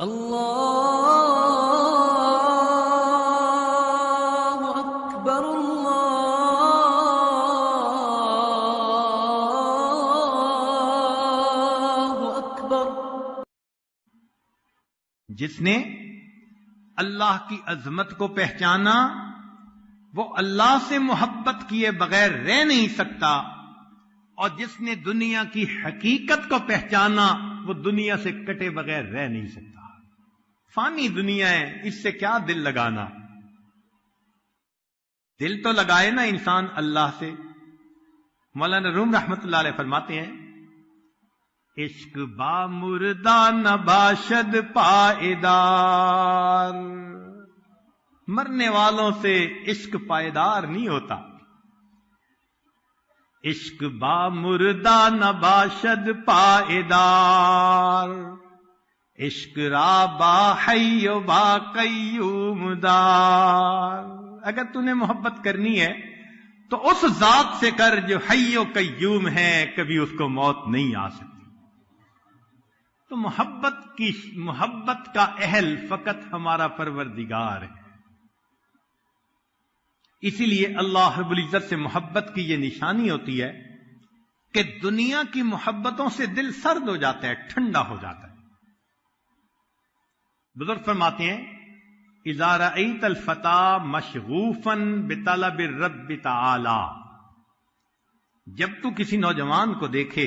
اللہ اکبر اللہ اکبر۔ جس نے اللہ کی عظمت کو پہچانا وہ اللہ سے محبت کیے بغیر رہ نہیں سکتا، اور جس نے دنیا کی حقیقت کو پہچانا وہ دنیا سے کٹے بغیر رہ نہیں سکتا۔ فانی دنیا ہے، اس سے کیا دل لگانا؟ دل تو لگائے نا انسان اللہ سے۔ مولانا روم رحمت اللہ علیہ فرماتے ہیں، عشق با مردہ نہ باشد پائیدار، مرنے والوں سے عشق پائیدار نہیں ہوتا۔ عشق با مردہ نہ باشد پائیدار، عشق را با حی و با قیوم دار۔ اگر تو نے محبت کرنی ہے تو اس ذات سے کر جو حی و قیوم ہے، کبھی اس کو موت نہیں آ سکتی۔ تو محبت کا اہل فقط ہمارا پروردگار ہے۔ اسی لیے اللہ رب العزت سے محبت کی یہ نشانی ہوتی ہے کہ دنیا کی محبتوں سے دل سرد ہو جاتا ہے، ٹھنڈا ہو جاتا ہے۔ بزرگ فرماتے ہیں، اذا رأیت الفتى مشغوفا بطلب الرب تعالی، جب تو کسی نوجوان کو دیکھے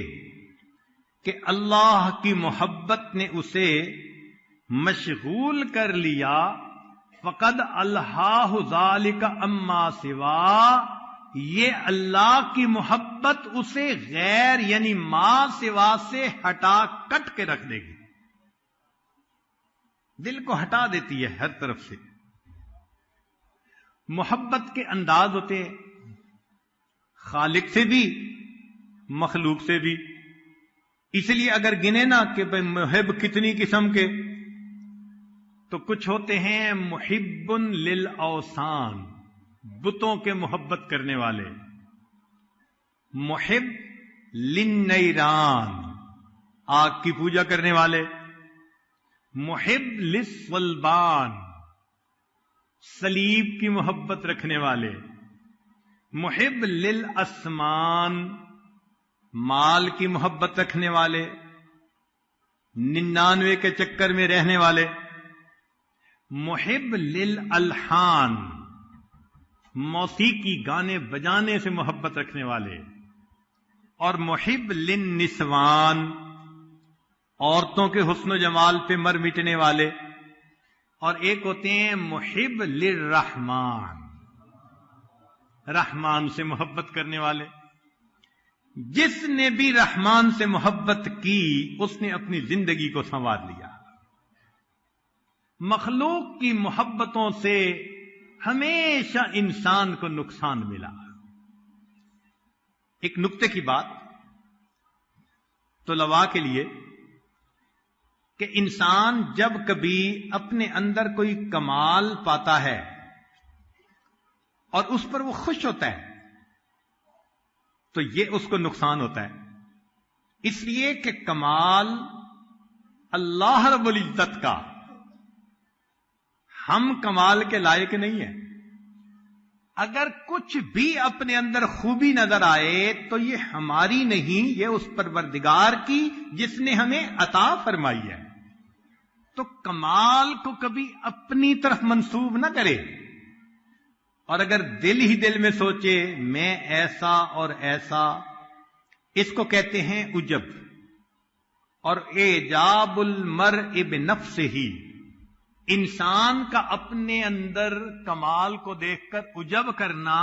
کہ اللہ کی محبت نے اسے مشغول کر لیا، فقد الہاہ ذالک اما سوا، یہ اللہ کی محبت اسے غیر یعنی ما سوا سے ہٹا کٹ کے رکھ دے گی، دل کو ہٹا دیتی ہے ہر طرف سے۔ محبت کے انداز ہوتے ہیں خالق سے بھی مخلوق سے بھی، اس لیے اگر گنے نا کہ بھئی محب کتنی قسم کے، تو کچھ ہوتے ہیں محب للاوثان، بتوں کے محبت کرنے والے، محب للنیران، آگ کی پوجا کرنے والے، محب للصلبان، صلیب کی محبت رکھنے والے، محب للاسمان، مال کی محبت رکھنے والے، 99 کے چکر میں رہنے والے، محب للالحان، موسیقی گانے بجانے سے محبت رکھنے والے، اور محب للنسوان، عورتوں کے حسن و جمال پہ مر مٹنے والے، اور ایک ہوتے ہیں محب للرحمان، رحمان سے محبت کرنے والے۔ جس نے بھی رحمان سے محبت کی اس نے اپنی زندگی کو سنوار لیا۔ مخلوق کی محبتوں سے ہمیشہ انسان کو نقصان ملا۔ ایک نکتے کی بات طلباء کے لیے کہ انسان جب کبھی اپنے اندر کوئی کمال پاتا ہے اور اس پر وہ خوش ہوتا ہے تو یہ اس کو نقصان ہوتا ہے، اس لیے کہ کمال اللہ رب العزت کا، ہم کمال کے لائق نہیں ہیں۔ اگر کچھ بھی اپنے اندر خوبی نظر آئے تو یہ ہماری نہیں، یہ اس پروردگار کی جس نے ہمیں عطا فرمائی ہے۔ تو کمال کو کبھی اپنی طرف منسوب نہ کرے، اور اگر دل ہی دل میں سوچے میں ایسا اور ایسا، اس کو کہتے ہیں عجب۔ اور اعجاب المرء بنفسہ، انسان کا اپنے اندر کمال کو دیکھ کر عجب کرنا،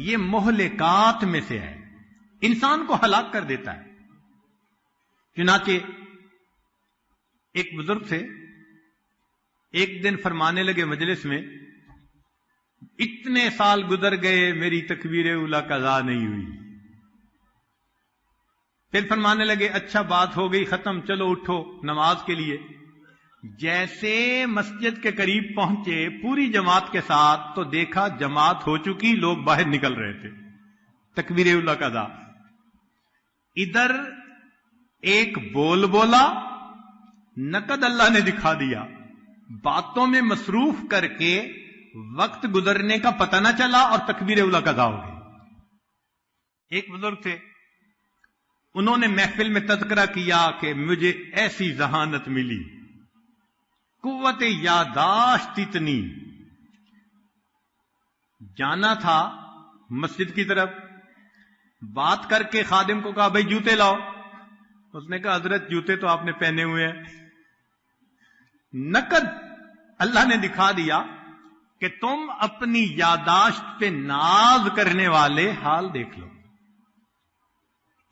یہ مہلکات میں سے ہے، انسان کو ہلاک کر دیتا ہے۔ چنانچہ ایک بزرگ سے ایک دن فرمانے لگے مجلس میں، اتنے سال گزر گئے میری تکبیر اولیٰ قضا نہیں ہوئی۔ پھر فرمانے لگے اچھا بات ہو گئی ختم، چلو اٹھو نماز کے لیے۔ جیسے مسجد کے قریب پہنچے پوری جماعت کے ساتھ تو دیکھا جماعت ہو چکی، لوگ باہر نکل رہے تھے، تکبیر اولیٰ قضا۔ ادھر ایک بول بولا نقد اللہ نے دکھا دیا، باتوں میں مصروف کر کے وقت گزرنے کا پتہ نہ چلا اور تکبیر اولیٰ قضا ہو گئی۔ ایک بزرگ تھے، انہوں نے محفل میں تذکرہ کیا کہ مجھے ایسی ذہانت ملی، قوت یاداشت اتنی، جانا تھا مسجد کی طرف، بات کر کے خادم کو کہا بھائی جوتے لاؤ، اس نے کہا حضرت جوتے تو آپ نے پہنے ہوئے ہیں۔ نقد اللہ نے دکھا دیا کہ تم اپنی یاداشت پہ ناز کرنے والے حال دیکھ لو۔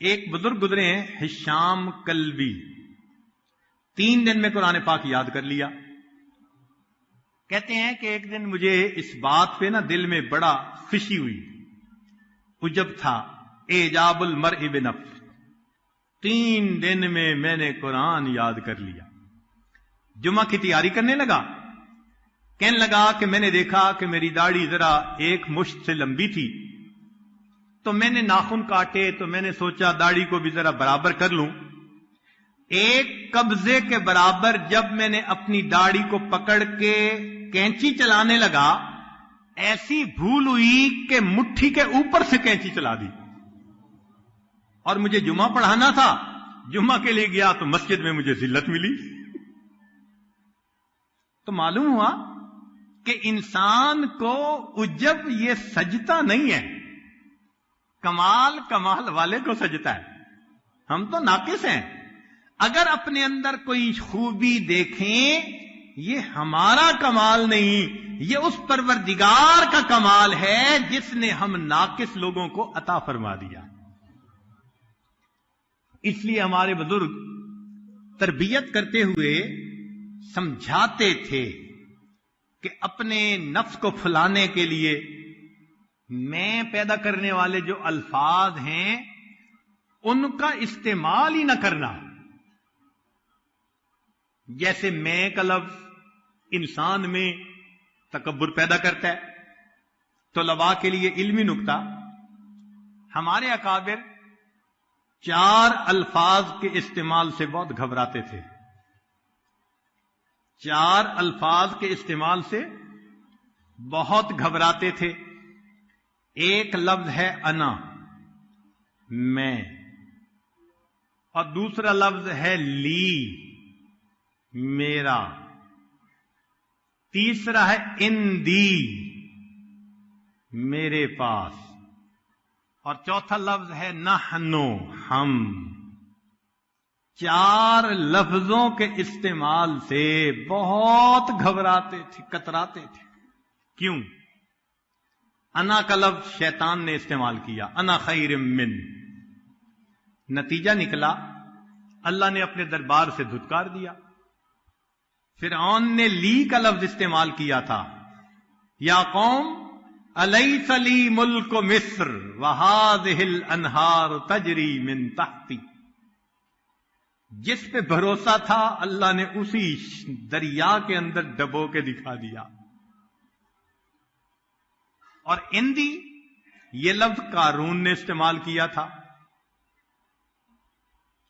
ایک بزرگ گزرے ہیں ہشام کلبی، 3 دن میں قرآن پاک یاد کر لیا۔ کہتے ہیں کہ ایک دن مجھے اس بات پہ نا دل میں بڑا خوشی ہوئی، عجب تھا، اعجاب المرء بنفس، 3 دن میں نے قرآن یاد کر لیا۔ جمعہ کی تیاری کرنے لگا، کہنے لگا کہ میں نے دیکھا کہ میری داڑھی ذرا ایک مشت سے لمبی تھی، تو میں نے ناخن کاٹے، تو میں نے سوچا داڑھی کو بھی ذرا برابر کر لوں۔ ایک قبضے کے برابر جب میں نے اپنی داڑھی کو پکڑ کے کینچی چلانے لگا، ایسی بھول ہوئی کہ مٹھی کے اوپر سے کینچی چلا دی، اور مجھے جمعہ پڑھانا تھا۔ جمعہ کے لیے گیا تو مسجد میں مجھے ذلت ملی۔ تو معلوم ہوا کہ انسان کو عجب یہ سجتا نہیں ہے، کمال والے کو سجتا ہے۔ ہم تو ناقص ہیں، اگر اپنے اندر کوئی خوبی دیکھیں، یہ ہمارا کمال نہیں، یہ اس پروردگار کا کمال ہے جس نے ہم ناقص لوگوں کو عطا فرما دیا۔ اس لیے ہمارے بزرگ تربیت کرتے ہوئے سمجھاتے تھے کہ اپنے نفس کو پھلانے کے لیے میں پیدا کرنے والے جو الفاظ ہیں ان کا استعمال ہی نہ کرنا۔ جیسے میں کا لفظ انسان میں تکبر پیدا کرتا ہے۔ طلباء کے لیے علمی نکتہ، ہمارے اکابر 4 الفاظ کے استعمال سے بہت گھبراتے تھے۔ 4 الفاظ کے استعمال سے بہت گھبراتے تھے۔ ایک لفظ ہے انا، میں، اور دوسرا لفظ ہے لی، میرا، تیسرا ہے اندی، میرے پاس، اور چوتھا لفظ ہے نحنو، ہم۔ 4 لفظوں کے استعمال سے بہت گھبراتے تھے، کتراتے تھے۔ کیوں؟ انا کا لفظ شیطان نے استعمال کیا، انا خیر من، نتیجہ نکلا اللہ نے اپنے دربار سے دھتکار دیا۔ فرعون نے لی کا لفظ استعمال کیا تھا، یا قوم الیس لی ملک مصر وہذہ الانہار تجری من تحتی، جس پہ بھروسہ تھا اللہ نے اسی دریا کے اندر ڈبو کے دکھا دیا۔ اور اندی یہ لفظ قارون نے استعمال کیا تھا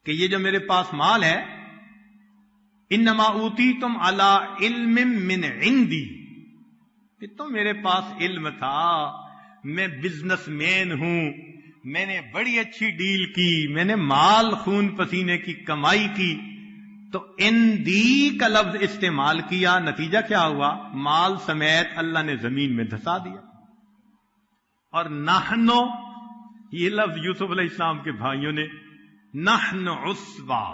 کہ یہ جو میرے پاس مال ہے، انما اوتیتم علی علم من عندی، کہ تو میرے پاس علم تھا، میں بزنس مین ہوں، میں نے بڑی اچھی ڈیل کی، میں نے مال خون پسینے کی کمائی کی، تو اندی کا لفظ استعمال کیا، نتیجہ کیا ہوا؟ مال سمیت اللہ نے زمین میں دھسا دیا۔ اور نحنو یہ لفظ یوسف علیہ السلام کے بھائیوں نے، نحن عصبہ،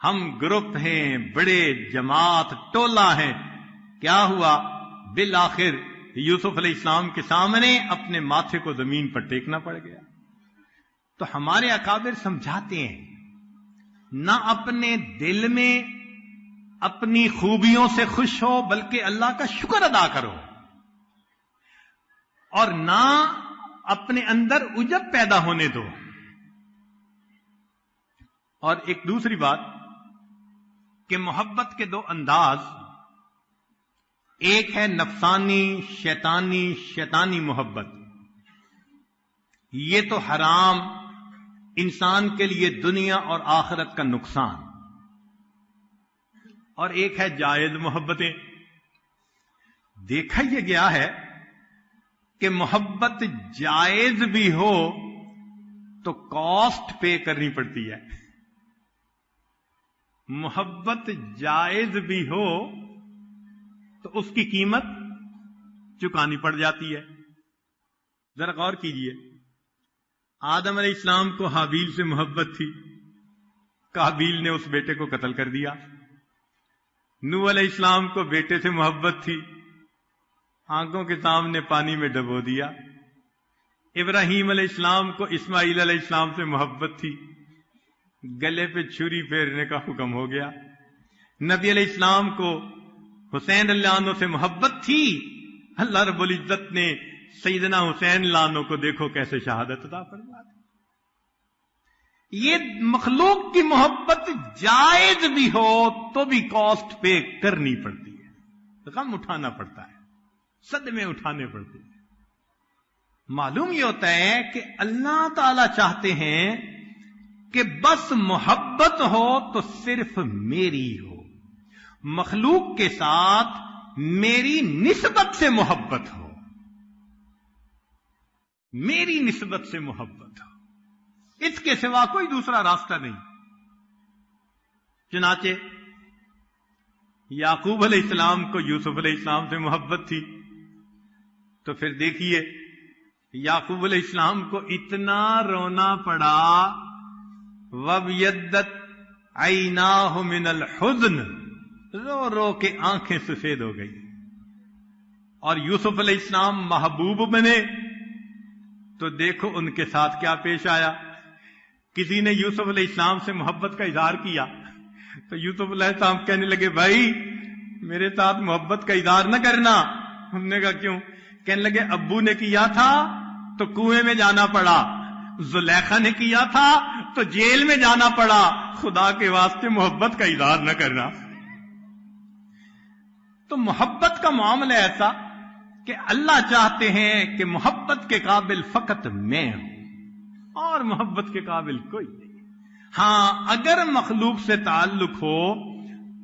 ہم گروپ ہیں، بڑے جماعت ٹولہ ہیں۔ کیا ہوا؟ بالآخر یوسف علیہ السلام کے سامنے اپنے ماتھے کو زمین پر ٹیکنا پڑ گیا۔ تو ہمارے اکابر سمجھاتے ہیں، نہ اپنے دل میں اپنی خوبیوں سے خوش ہو بلکہ اللہ کا شکر ادا کرو، اور نہ اپنے اندر عجب پیدا ہونے دو۔ اور ایک دوسری بات کہ محبت کے 2 انداز، ایک ہے نفسانی شیطانی محبت، یہ تو حرام، انسان کے لیے دنیا اور آخرت کا نقصان۔ اور ایک ہے جائز محبتیں. دیکھا یہ گیا ہے کہ محبت جائز بھی ہو تو کاسٹ پے کرنی پڑتی ہے. محبت جائز بھی ہو تو اس کی قیمت چکانی پڑ جاتی ہے. ذرا غور کیجئے، آدم علیہ السلام کو حابیل سے محبت تھی، قابیل نے اس بیٹے کو قتل کر دیا. نوح علیہ السلام کو بیٹے سے محبت تھی، آنکھوں کے سامنے پانی میں ڈبو دیا. ابراہیم علیہ السلام کو اسماعیل علیہ السلام سے محبت تھی، گلے پہ چھری پھیرنے کا حکم ہو گیا. نبی علیہ السلام کو حسین اللہ عنہ سے محبت تھی، اللہ رب العزت نے سیدنا حسین اللہ عنہ کو دیکھو کیسے شہادت عطا فرما دی. یہ مخلوق کی محبت جائز بھی ہو تو بھی کاسٹ پے کرنی پڑتی ہے، غم اٹھانا پڑتا ہے، صدمے اٹھانے پڑتے ہیں. معلوم یہ ہوتا ہے کہ اللہ تعالی چاہتے ہیں کہ بس محبت ہو تو صرف میری ہو، مخلوق کے ساتھ میری نسبت سے محبت ہو، میری نسبت سے محبت ہو، اس کے سوا کوئی دوسرا راستہ نہیں. چنانچہ یعقوب علیہ السلام کو یوسف علیہ السلام سے محبت تھی، تو پھر دیکھیے یعقوب علیہ السلام کو اتنا رونا پڑا، وَابْيَضَّتْ عَيْنَاهُ مِنَ الْحُزْنِ، رو رو کے آنکھیں سفید ہو گئی. اور یوسف علیہ السلام محبوب بنے تو دیکھو ان کے ساتھ کیا پیش آیا. کسی نے یوسف علیہ السلام سے محبت کا اظہار کیا تو یوسف علیہ السلام کہنے لگے بھائی میرے ساتھ محبت کا اظہار نہ کرنا. ہم نے کہا کیوں؟ کہنے لگے ابو نے کیا تھا تو کنویں میں جانا پڑا، زلیخا نے کیا تھا تو جیل میں جانا پڑا، خدا کے واسطے محبت کا اظہار نہ کرنا. تو محبت کا معاملہ ایسا کہ اللہ چاہتے ہیں کہ محبت کے قابل فقط میں ہوں اور محبت کے قابل کوئی نہیں. ہاں اگر مخلوق سے تعلق ہو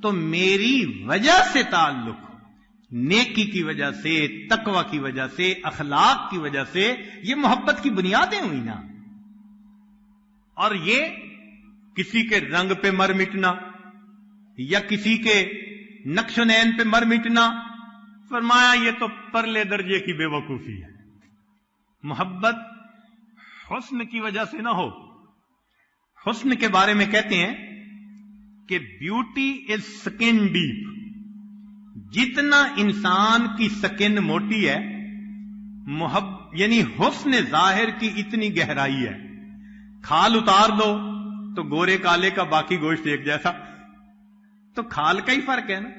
تو میری وجہ سے تعلق ہو، نیکی کی وجہ سے، تقوی کی وجہ سے، اخلاق کی وجہ سے، یہ محبت کی بنیادیں ہوئی نا. اور یہ کسی کے رنگ پہ مر مٹنا یا کسی کے نقش و نین پہ مر مٹنا، فرمایا یہ تو پرلے درجے کی بے وقوفی ہے. محبت حسن کی وجہ سے نہ ہو. حسن کے بارے میں کہتے ہیں کہ بیوٹی از سکن ڈیپ. جتنا انسان کی سکن موٹی ہے، یعنی حسن ظاہر کی اتنی گہرائی ہے. کھال اتار دو تو گورے کالے کا باقی گوشت ایک جیسا، تو کھال کا ہی فرق ہے نا.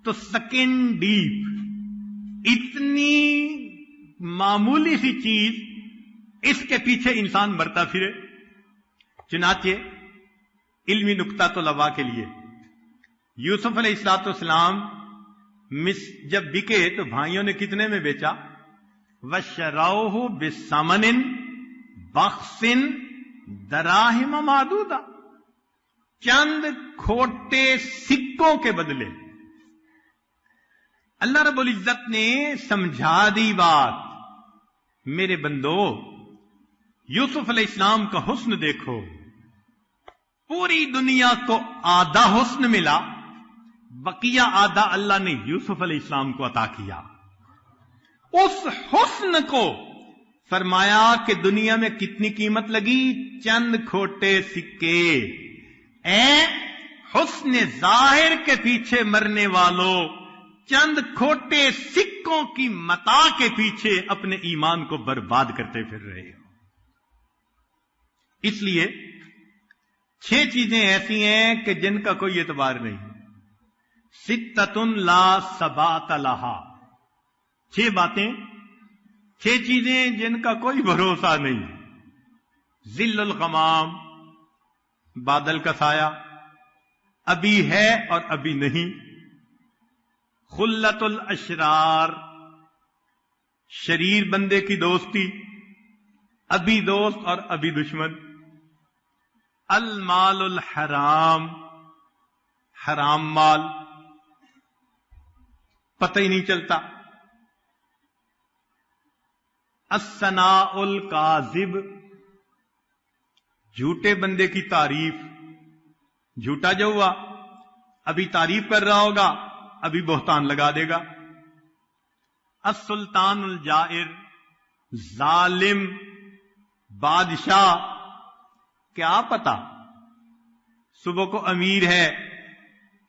تو سکن ڈیپ، اتنی معمولی سی چیز، اس کے پیچھے انسان مرتا پھرے. چنانچہ علمی نکتہ طلباء کے لیے، یوسف علیہ الصلوۃ والسلام جب بکے تو بھائیوں نے کتنے میں بیچا؟ وَشَرَوْهُ بِثَمَنٍ بَخْسٍ دَرَاهِمَ مَعْدُودَةٍ، چند کھوٹے سکوں کے بدلے. اللہ رب العزت نے سمجھا دی بات. میرے بندو، یوسف علیہ السلام کا حسن دیکھو. پوری دنیا کو آدھا حسن ملا، بقیہ آدھا اللہ نے یوسف علیہ السلام کو عطا کیا. اس حسن کو فرمایا کہ دنیا میں کتنی قیمت لگی؟ چند کھوٹے سکے. اے حسن ظاہر کے پیچھے مرنے والوں، چند کھوٹے سکوں کی متاع کے پیچھے اپنے ایمان کو برباد کرتے پھر رہے ہو. اس لیے 6 چیزیں ایسی ہیں کہ جن کا کوئی اعتبار نہیں. ستۃ لا ثبات لہا، 6 باتیں، 6 چیزیں جن کا کوئی بھروسہ نہیں. ظل الغمام، بادل کا سایہ، ابھی ہے اور ابھی نہیں. خلت الاشرار، شریر بندے کی دوستی، ابھی دوست اور ابھی دشمن. المال الحرام، حرام مال، پتہ ہی نہیں چلتا. الثناء الکاذب، جھوٹے بندے کی تعریف. جھوٹا جو ہوا ابھی تعریف کر رہا ہوگا، ابھی بہتان لگا دے گا. السلطان الجائر، ظالم بادشاہ. کیا پتا صبح کو امیر ہے،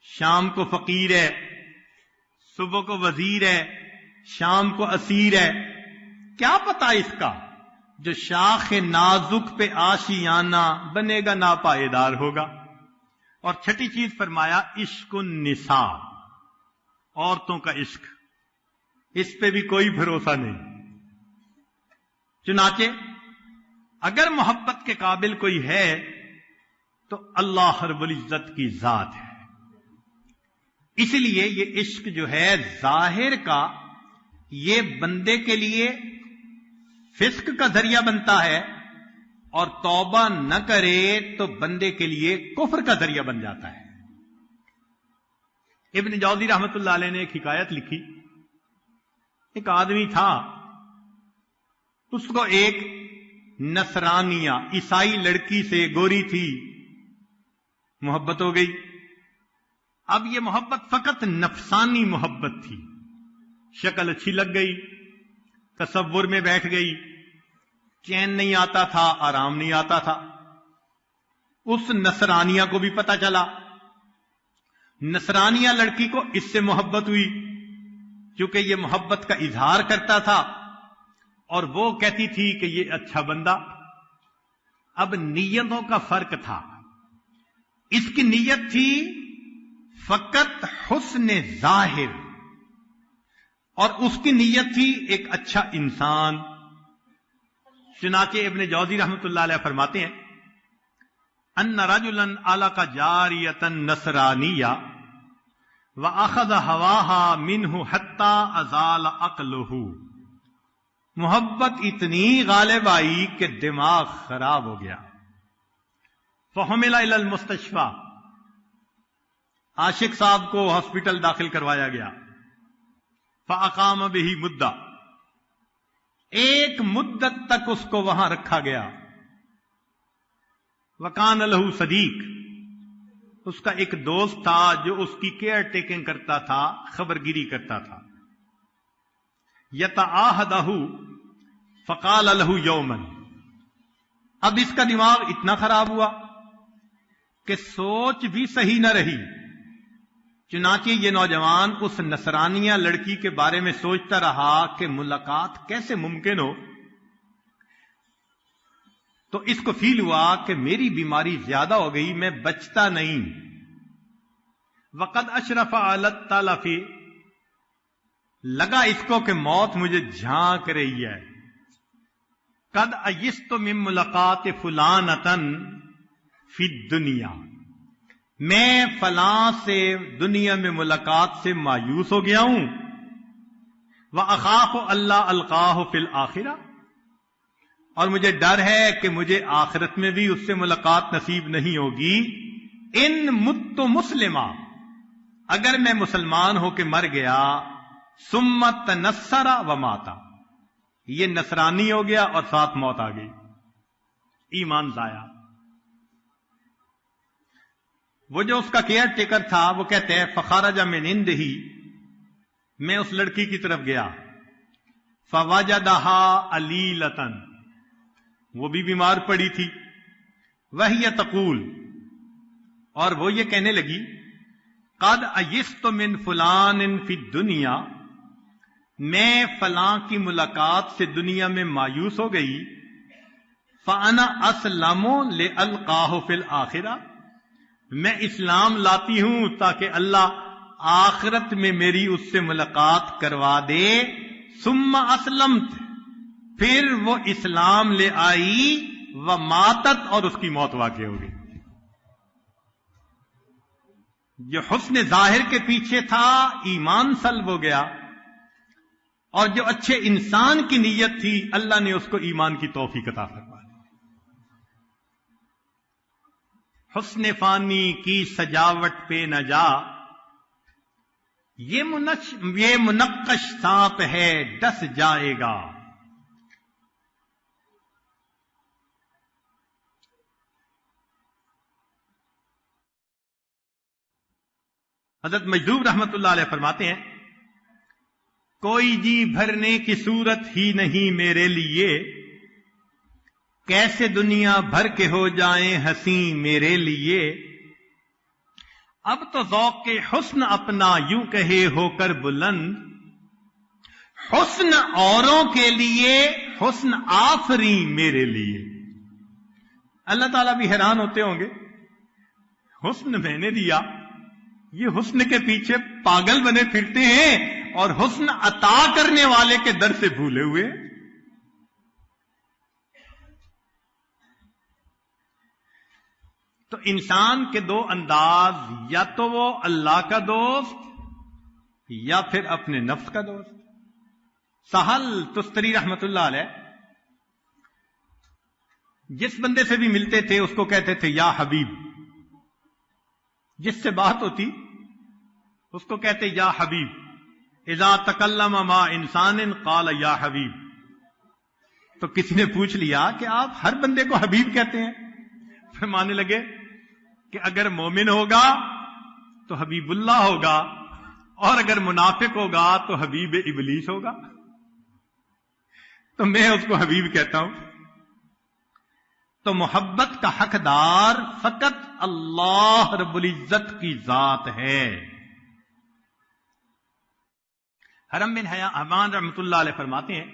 شام کو فقیر ہے، صبح کو وزیر ہے، شام کو اسیر ہے. کیا پتا اس کا؟ جو شاخ نازک پہ آشیانہ بنے گا ناپائیدار ہوگا. اور چھٹی چیز فرمایا عشق النساء، عورتوں کا عشق. اس پہ بھی کوئی بھروسہ نہیں. چنانچہ اگر محبت کے قابل کوئی ہے تو اللہ رب العزت کی ذات ہے. اس لیے یہ عشق جو ہے ظاہر کا، یہ بندے کے لیے فسق کا ذریعہ بنتا ہے، اور توبہ نہ کرے تو بندے کے لیے کفر کا ذریعہ بن جاتا ہے. ابن جوزی رحمت اللہ علیہ نے ایک حکایت لکھی. ایک آدمی تھا، اس کو ایک نصرانیہ عیسائی لڑکی سے، گوری تھی، محبت ہو گئی. اب یہ محبت فقط نفسانی محبت تھی. شکل اچھی لگ گئی، تصور میں بیٹھ گئی، چین نہیں آتا تھا، آرام نہیں آتا تھا. اس نصرانیہ کو بھی پتا چلا. نصرانیہ لڑکی کو اس سے محبت ہوئی، کیونکہ یہ محبت کا اظہار کرتا تھا اور وہ کہتی تھی کہ یہ اچھا بندہ. اب نیتوں کا فرق تھا. اس کی نیت تھی فقط حسن ظاہر، اور اس کی نیت تھی ایک اچھا انسان. چنانچہ ابن جوزی رحمت اللہ علیہ فرماتے ہیں ان رجلا علق جاریۃ نصرانیہ واخذ هواها منه حتى ازال عقله. محبت اتنی غالب آئی کہ دماغ خراب ہو گیا. فحمل الى المستشفى، عاشق صاحب کو ہاسپٹل داخل کروایا گیا. فاقام به مدہ، ایک مدت تک اس کو وہاں رکھا گیا. وکان لہ صدیق، اس کا ایک دوست تھا جو اس کی کیئر ٹیکنگ کرتا تھا، خبرگیری کرتا تھا. یتعاہدہ، فقال لہ یوما، اب اس کا دماغ اتنا خراب ہوا کہ سوچ بھی صحیح نہ رہی. چنانچہ یہ نوجوان اس نصرانیہ لڑکی کے بارے میں سوچتا رہا کہ ملاقات کیسے ممکن ہو. تو اس کو فیل ہوا کہ میری بیماری زیادہ ہو گئی، میں بچتا نہیں. وقد اشرف علی التلف، لگا اس کو کہ موت مجھے جھانک رہی ہے. قد ایست من ملاقات فلانۃ فی الدنیا، میں فلاں سے دنیا میں ملاقات سے مایوس ہو گیا ہوں. وَأَخَافُ أَلَّا أَلْقَاهُ فِي الْآخِرَةِ، اور مجھے ڈر ہے کہ مجھے آخرت میں بھی اس سے ملاقات نصیب نہیں ہوگی. ان مت مسلمہ، اگر میں مسلمان ہو کے مر گیا، ثم تنصر وماتا، یہ نصرانی ہو گیا اور ساتھ موت آ گئی، ایمان ضائع. وہ جو اس کا کیئر ٹیکر تھا وہ کہتے ہیں فخرج من عنده، میں اس لڑکی کی طرف گیا. فوجدها علیلۃ، وہ بھی بیمار پڑی تھی. وہی تقول، اور وہ یہ کہنے لگی قد ایست من فلان فی الدنیا، میں فلاں کی ملاقات سے دنیا میں مایوس ہو گئی. فانا اسلم لالقاہ فی الآخرہ، میں اسلام لاتی ہوں تاکہ اللہ آخرت میں میری اس سے ملاقات کروا دے. ثم اسلمت، پھر وہ اسلام لے آئی. وماتت، اور اس کی موت واقع ہو گئی. جو حسن ظاہر کے پیچھے تھا ایمان سلب ہو گیا، اور جو اچھے انسان کی نیت تھی اللہ نے اس کو ایمان کی توفیق عطا فرمائی. حسن فانی کی سجاوٹ پہ نہ جا، یہ منقش سانپ ہے ڈس جائے گا۔ حضرت مجذوب رحمت اللہ علیہ فرماتے ہیں کوئی جی بھرنے کی صورت ہی نہیں میرے لیے، کیسے دنیا بھر کے ہو جائیں ہنسی میرے لیے۔ اب تو ذوق کے حسن اپنا یوں کہے ہو کر بلند، حسن اوروں کے لیے حسن آفری میرے لیے۔ اللہ تعالیٰ بھی حیران ہوتے ہوں گے، حسن میں نے دیا، یہ حسن کے پیچھے پاگل بنے پھرتے ہیں اور حسن عطا کرنے والے کے در سے بھولے ہوئے۔ تو انسان کے دو انداز، یا تو وہ اللہ کا دوست یا پھر اپنے نفس کا دوست۔ سہل تستری رحمت اللہ علیہ جس بندے سے بھی ملتے تھے اس کو کہتے تھے یا حبیب، جس سے بات ہوتی اس کو کہتے یا حبیب۔ اذا تکلم ما انسان قال یا حبیب۔ تو کسی نے پوچھ لیا کہ آپ ہر بندے کو حبیب کہتے ہیں؟ فرمانے لگے کہ اگر مومن ہوگا تو حبیب اللہ ہوگا، اور اگر منافق ہوگا تو حبیب ابلیس ہوگا۔ تو میں اس کو حبیب کہتا ہوں۔ تو محبت کا حقدار فقط اللہ رب العزت کی ذات ہے۔ حرم بن حمان رحمت اللہ علیہ فرماتے ہیں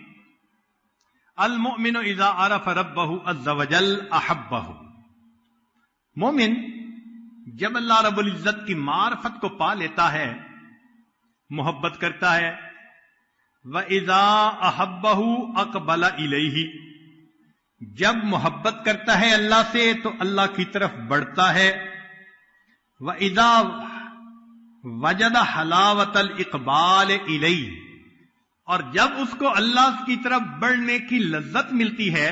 المؤمن اذا عرف ربہ عز وجل احبہ۔ مومن جب اللہ رب العزت کی معرفت کو پا لیتا ہے محبت کرتا ہے۔ وَإِذَا أَحَبَّهُ أَقْبَلَ إِلَيْهِ، جب محبت کرتا ہے اللہ سے تو اللہ کی طرف بڑھتا ہے۔ وَإِذَا وَجَدَ حَلَاوَةَ الْإِقْبَالِ إِلَيْهِ، اور جب اس کو اللہ کی طرف بڑھنے کی لذت ملتی ہے،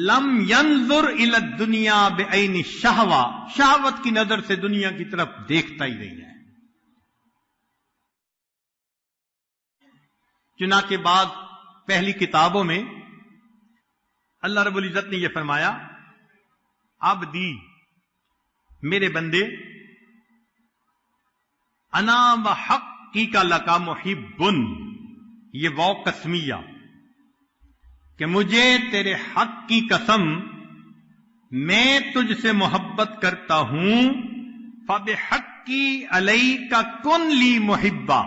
لم ينظر الى الدنیا بعین الشہوہ، شہوت کی نظر سے دنیا کی طرف دیکھتا ہی نہیں ہے۔ چنانچہ بعد پہلی کتابوں میں اللہ رب العزت نے یہ فرمایا عبدی، میرے بندے، انا وحقیک لک محب، یہ واو قسمیہ کہ مجھے تیرے حق کی قسم میں تجھ سے محبت کرتا ہوں۔ فبحقی علیک کن لی محبا،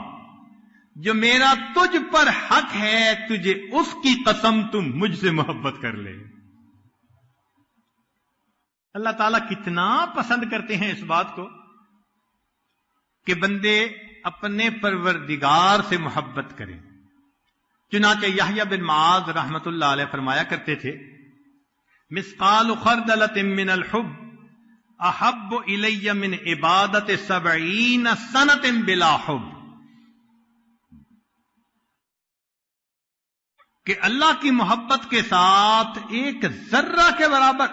جو میرا تجھ پر حق ہے تجھے اس کی قسم تم مجھ سے محبت کر لے۔ اللہ تعالیٰ کتنا پسند کرتے ہیں اس بات کو کہ بندے اپنے پروردگار سے محبت کریں۔ چنانچہ یحییٰ بن معاذ رحمت اللہ علیہ فرمایا کرتے تھے مثقال خردلۃ من الحب احب الی من عبادت 70 سنۃ بلا حب، کہ اللہ کی محبت کے ساتھ ایک ذرہ کے برابر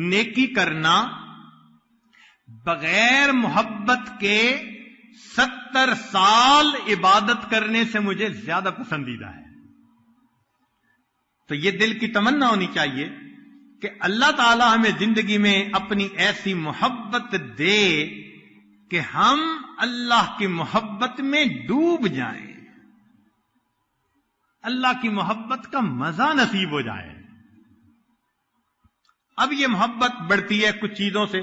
نیکی کرنا بغیر محبت کے 70 سال عبادت کرنے سے مجھے زیادہ پسندیدہ ہے۔ تو یہ دل کی تمنا ہونی چاہیے کہ اللہ تعالی ہمیں زندگی میں اپنی ایسی محبت دے کہ ہم اللہ کی محبت میں ڈوب جائیں، اللہ کی محبت کا مزہ نصیب ہو جائے۔ اب یہ محبت بڑھتی ہے کچھ چیزوں سے،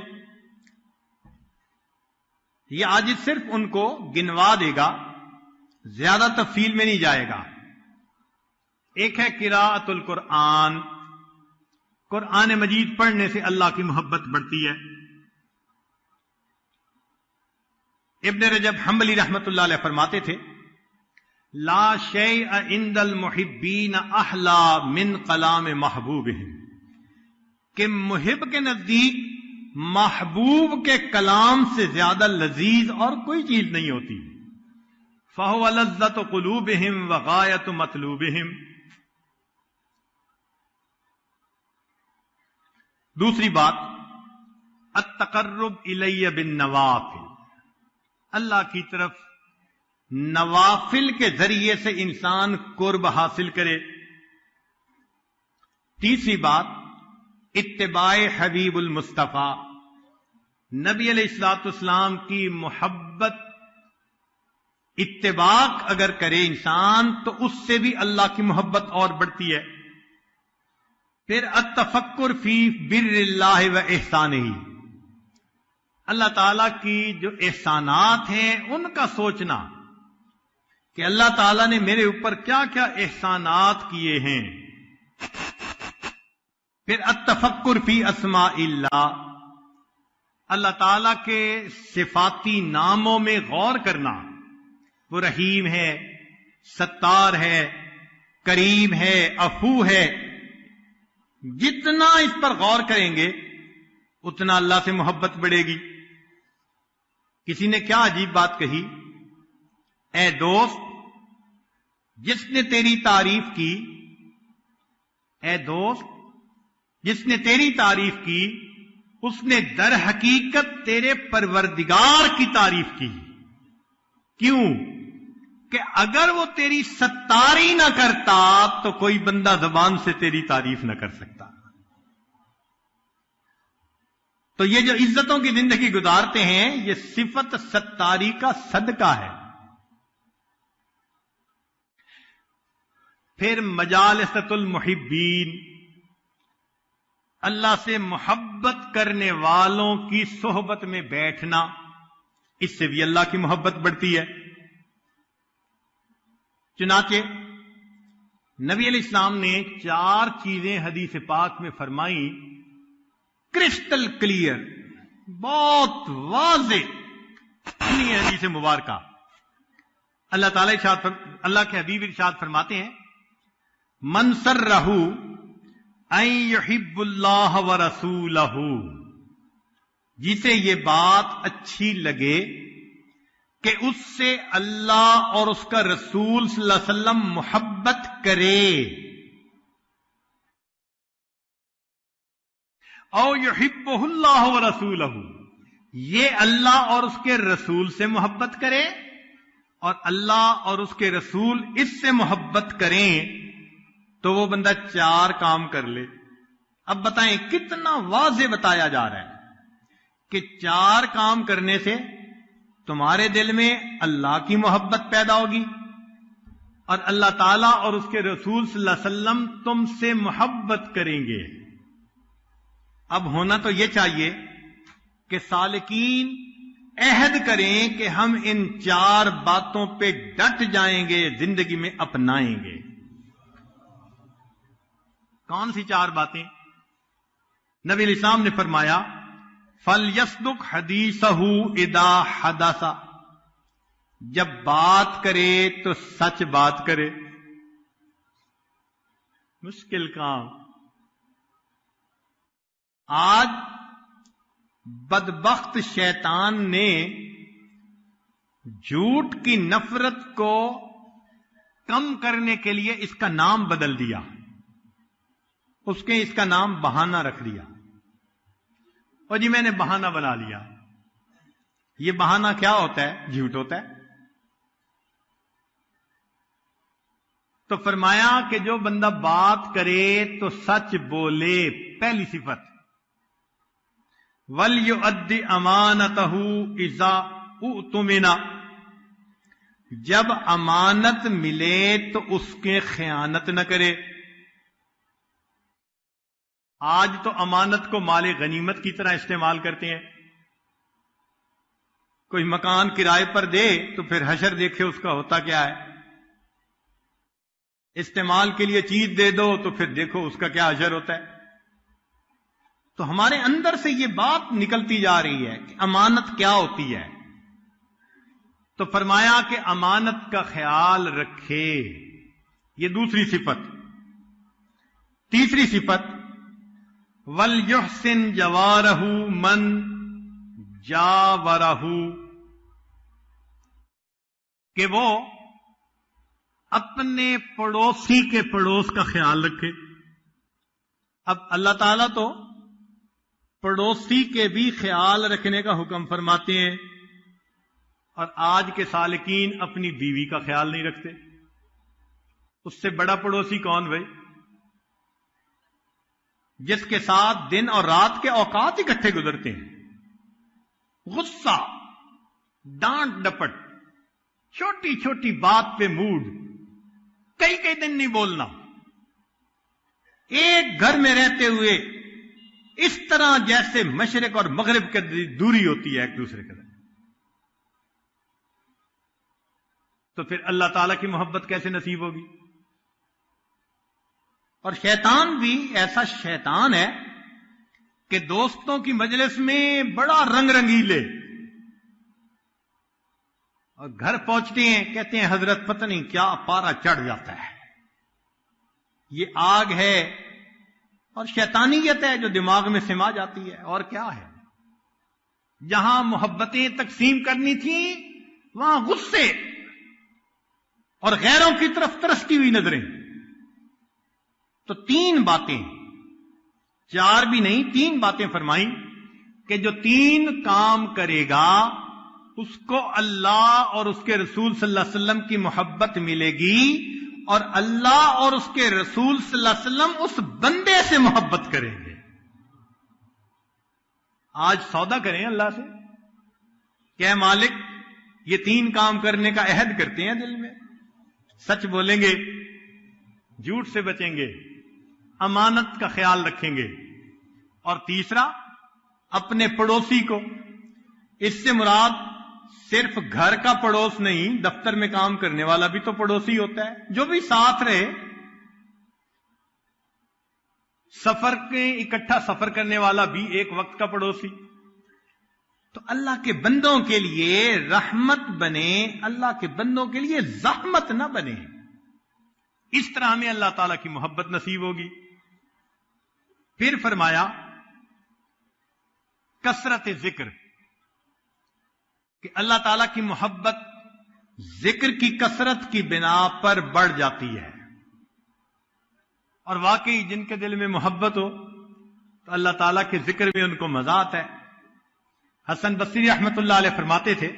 یہ آج صرف ان کو گنوا دے گا، زیادہ تفصیل میں نہیں جائے گا۔ ایک ہے قراءۃ القرآن، قرآن مجید پڑھنے سے اللہ کی محبت بڑھتی ہے۔ ابن رجب حنبلی رحمت اللہ علیہ فرماتے تھے لا شیء عند المحبین احلا من کلام محبوبہم، کہ محب کے نزدیک محبوب کے کلام سے زیادہ لذیذ اور کوئی چیز نہیں ہوتی۔ فہو لذت قلوبہم وغایت مطلوبہم۔ دوسری بات، التقرب الی بالنوافل، اللہ کی طرف نوافل کے ذریعے سے انسان قرب حاصل کرے۔ تیسری بات، اتباع حبیب المصطفیٰ، نبی علیہ الصلوۃ والسلام کی محبت اتباع اگر کرے انسان تو اس سے بھی اللہ کی محبت اور بڑھتی ہے۔ پھر التفکر فی بر اللہ و احسانہ، اللہ تعالی کی جو احسانات ہیں ان کا سوچنا کہ اللہ تعالیٰ نے میرے اوپر کیا کیا احسانات کیے ہیں۔ پھر التفکر فی اسماء اللہ، اللہ تعالیٰ کے صفاتی ناموں میں غور کرنا، وہ رحیم ہے، ستار ہے، کریم ہے، عفو ہے۔ جتنا اس پر غور کریں گے اتنا اللہ سے محبت بڑھے گی۔ کسی نے کیا عجیب بات کہی، اے دوست جس نے تیری تعریف کی، اے دوست جس نے تیری تعریف کی اس نے در حقیقت تیرے پروردگار کی تعریف کی۔ کیوں؟ کہ اگر وہ تیری ستاری نہ کرتا تو کوئی بندہ زبان سے تیری تعریف نہ کر سکتا۔ تو یہ جو عزتوں کی زندگی گزارتے ہیں یہ صفت ستاری کا صدقہ ہے۔ پھر مجالسۃ المحبین، اللہ سے محبت کرنے والوں کی صحبت میں بیٹھنا، اس سے بھی اللہ کی محبت بڑھتی ہے۔ چنانچہ نبی علیہ السلام نے 4 چیزیں حدیث پاک میں فرمائی، کرسٹل کلیئر، بہت واضح سنی حدیث مبارکہ۔ اللہ کے حبیب ارشاد فرماتے ہیں، من سرہ ان یحب اللہ ورسولہ، جسے یہ بات اچھی لگے کہ اس سے اللہ اور اس کا رسول صلی اللہ علیہ وسلم محبت کرے، او یحبہ اللہ ورسولہ، یہ اللہ اور اس کے رسول سے محبت کرے اور اللہ اور اس کے رسول اس سے محبت کریں، تو وہ بندہ 4 کام کر لے۔ اب بتائیں کتنا واضح بتایا جا رہا ہے کہ 4 کام کرنے سے تمہارے دل میں اللہ کی محبت پیدا ہوگی اور اللہ تعالیٰ اور اس کے رسول صلی اللہ علیہ وسلم تم سے محبت کریں گے۔ اب ہونا تو یہ چاہیے کہ سالکین عہد کریں کہ ہم ان 4 باتوں پہ ڈٹ جائیں گے، زندگی میں اپنائیں گے۔ کون سی 4 باتیں؟ نبی علیہ السلام نے فرمایا، فَلْيَصْدُقْ حَدِيثَهُ إِذَا حَدَثَ، جب بات کرے تو سچ بات کرے۔ مشکل کام۔ آج بدبخت شیطان نے جھوٹ کی نفرت کو کم کرنے کے لیے اس کا نام بدل دیا، اس کا نام بہانہ رکھ دیا۔ اور جی میں نے بہانہ بنا لیا۔ یہ بہانہ کیا ہوتا ہے؟ جھوٹ ہوتا ہے۔ تو فرمایا کہ جو بندہ بات کرے تو سچ بولے، پہلی صفت، وَلْيُؤَدِّ أَمَانَتَهُ إِذَا اُؤْتُمِنَ، جب امانت ملے تو اس کے خیانت نہ کرے۔ آج تو امانت کو مال غنیمت کی طرح استعمال کرتے ہیں۔ کوئی مکان کرائے پر دے تو پھر حشر دیکھے اس کا ہوتا کیا ہے۔ استعمال کے لیے چیز دے دو تو پھر دیکھو اس کا کیا حشر ہوتا ہے۔ تو ہمارے اندر سے یہ بات نکلتی جا رہی ہے کہ امانت کیا ہوتی ہے۔ تو فرمایا کہ امانت کا خیال رکھے، یہ دوسری صفت۔ تیسری صفت، وَلْيُحْسِنْ جَوَارَهُ مَنْ جَاوَرَهُ، کہ وہ اپنے پڑوسی کے پڑوس کا خیال رکھے۔ اب اللہ تعالیٰ تو پڑوسی کے بھی خیال رکھنے کا حکم فرماتے ہیں، اور آج کے سالکین اپنی بیوی کا خیال نہیں رکھتے۔ اس سے بڑا پڑوسی کون بھائی؟ جس کے ساتھ دن اور رات کے اوقات اکٹھے گزرتے ہیں۔ غصہ، ڈانٹ ڈپٹ، چھوٹی چھوٹی بات پہ موڈ، کئی کئی دن نہیں بولنا، ایک گھر میں رہتے ہوئے اس طرح جیسے مشرق اور مغرب کی دوری ہوتی ہے ایک دوسرے کے ساتھ، تو پھر اللہ تعالی کی محبت کیسے نصیب ہوگی؟ اور شیطان بھی ایسا شیطان ہے کہ دوستوں کی مجلس میں بڑا رنگ رنگیلے، اور گھر پہنچتے ہیں کہتے ہیں حضرت پتہ نہیں کیا پارا چڑھ جاتا ہے، یہ آگ ہے اور شیطانیت ہے جو دماغ میں سما جاتی ہے، اور کیا ہے؟ جہاں محبتیں تقسیم کرنی تھیں وہاں غصے اور غیروں کی طرف ترستی ہوئی نظریں۔ تو 3 باتیں، 4 بھی نہیں 3 باتیں فرمائیں کہ جو 3 کام کرے گا اس کو اللہ اور اس کے رسول صلی اللہ علیہ وسلم کی محبت ملے گی، اور اللہ اور اس کے رسول صلی اللہ علیہ وسلم اس بندے سے محبت کریں گے۔ آج سودا کریں اللہ سے کہ اے مالک یہ 3 کام کرنے کا عہد کرتے ہیں دل میں، سچ بولیں گے، جھوٹ سے بچیں گے، امانت کا خیال رکھیں گے، اور تیسرا اپنے پڑوسی کو، اس سے مراد صرف گھر کا پڑوس نہیں، دفتر میں کام کرنے والا بھی تو پڑوسی ہوتا ہے، جو بھی ساتھ رہے، سفر کے اکٹھا سفر کرنے والا بھی ایک وقت کا پڑوسی۔ تو اللہ کے بندوں کے لیے رحمت بنے، اللہ کے بندوں کے لیے زحمت نہ بنے، اس طرح ہمیں اللہ تعالیٰ کی محبت نصیب ہوگی۔ پھر فرمایا کثرت ذکر، کہ اللہ تعالیٰ کی محبت ذکر کی کثرت کی بنا پر بڑھ جاتی ہے، اور واقعی جن کے دل میں محبت ہو تو اللہ تعالیٰ کے ذکر میں ان کو مزہ آتا ہے۔ حسن بصری رحمت اللہ علیہ فرماتے تھے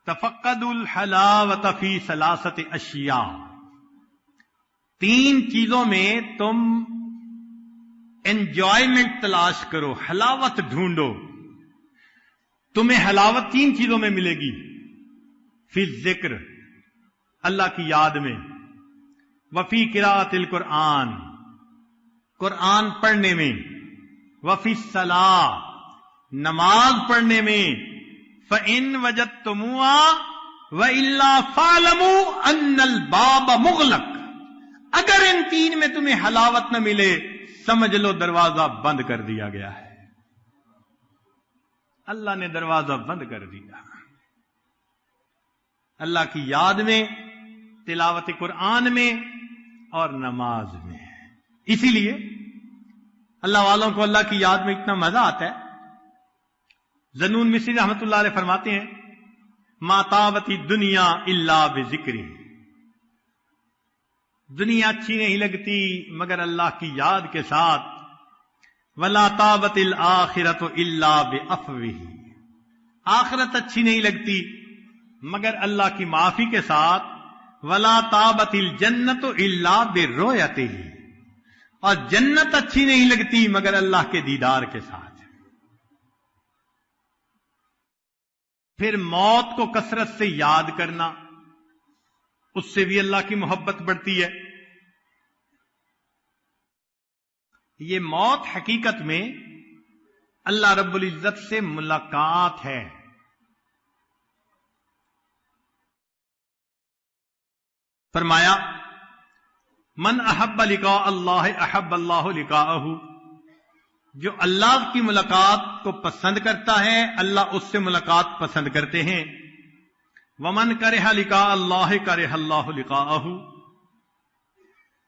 تفقدوا الحلاوۃ فی 3 اشیاء، 3 چیزوں میں تم انجوائمنٹ تلاش کرو، حلاوت ڈھونڈو، تمہیں حلاوت 3 چیزوں میں ملے گی۔ فی الذکر، اللہ کی یاد میں، وفی قراءۃ القرآن، قرآن پڑھنے میں، وفی الصلاۃ، نماز پڑھنے میں، فَإِن وَجَدْتُمُوهَا وَإِلَّا فَاعْلَمُوا أَنَّ الْبَابَ مُغْلَقٌ، اگر ان 3 میں تمہیں حلاوت نہ ملے سمجھ لو دروازہ بند کر دیا گیا ہے، اللہ نے دروازہ بند کر دیا۔ اللہ کی یاد میں، تلاوت قرآن میں اور نماز میں۔ اسی لیے اللہ والوں کو اللہ کی یاد میں اتنا مزہ آتا ہے۔ ذنون مصری رحمت اللہ علیہ فرماتے ہیں ما طابت الدنیا الا بذکری، دنیا اچھی نہیں لگتی مگر اللہ کی یاد کے ساتھ، ولا طابت الآخرۃ الا بعفوہ، آخرت اچھی نہیں لگتی مگر اللہ کی معافی کے ساتھ، ولا طابت الجنۃ الا برؤیتہ، اور جنت اچھی نہیں لگتی مگر اللہ کے دیدار کے ساتھ۔ پھر موت کو کثرت سے یاد کرنا، اس سے بھی اللہ کی محبت بڑھتی ہے۔ یہ موت حقیقت میں اللہ رب العزت سے ملاقات ہے۔ فرمایا من احب لقاء اللہ احب اللہ لقاءہ، جو اللہ کی ملاقات کو پسند کرتا ہے اللہ اس سے ملاقات پسند کرتے ہیں۔ ومن کرہ لقاء اللہ کرہ اللہ لقاءہ،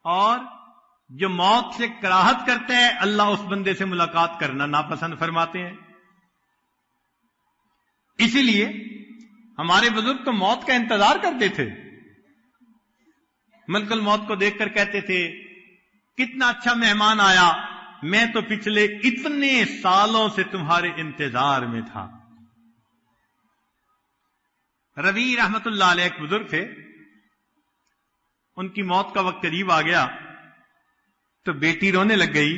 اور جو موت سے کراہت کرتا ہے اللہ اس بندے سے ملاقات کرنا ناپسند فرماتے ہیں۔ اسی لیے ہمارے بزرگ تو موت کا انتظار کرتے تھے، ملک الموت کو دیکھ کر کہتے تھے کتنا اچھا مہمان آیا، میں تو پچھلے اتنے سالوں سے تمہارے انتظار میں تھا. ربیع رحمت اللہ علیہ ایک بزرگ تھے، ان کی موت کا وقت قریب آ گیا تو بیٹی رونے لگ گئی،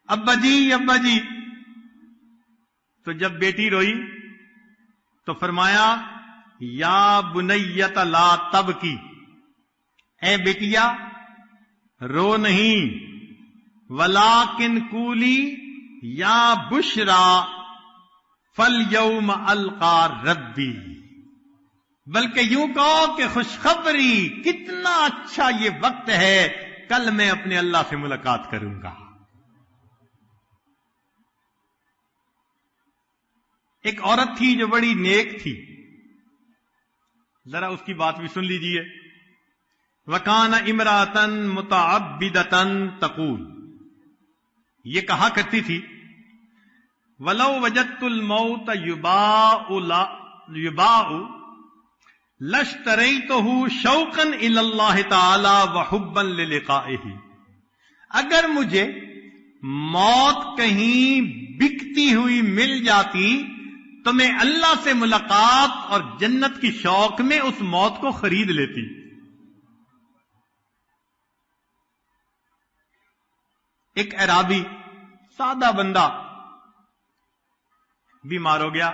ابا جی ابا جی. تو جب بیٹی روئی تو فرمایا یا بنیت لا تبکی، اے بیٹیا رو نہیں، ولیکن قولی یا بشرا فالیوم القا ربی، بلکہ یوں کہو کہ خوشخبری، کتنا اچھا یہ وقت ہے، کل میں اپنے اللہ سے ملاقات کروں گا. ایک عورت تھی جو بڑی نیک تھی، ذرا اس کی بات بھی سن لیجئے. وَكَانَ امْرَأَةً مُتَعَبِّدَةً تَقُولُ، یہ کہا کرتی تھی وَلَوْ وَجَدْتُ الْمَوْتَ يُبَاعُ لَاشْتَرَيْتُهُ شَوْقًا إِلَى اللَّهِ تَعَالَى وَحُبًّا لِلِقَائِهِ، اگر مجھے موت کہیں بکتی ہوئی مل جاتی تو میں اللہ سے ملاقات اور جنت کی شوق میں اس موت کو خرید لیتی. ایک اعرابی سادہ بندہ بیمار ہو گیا.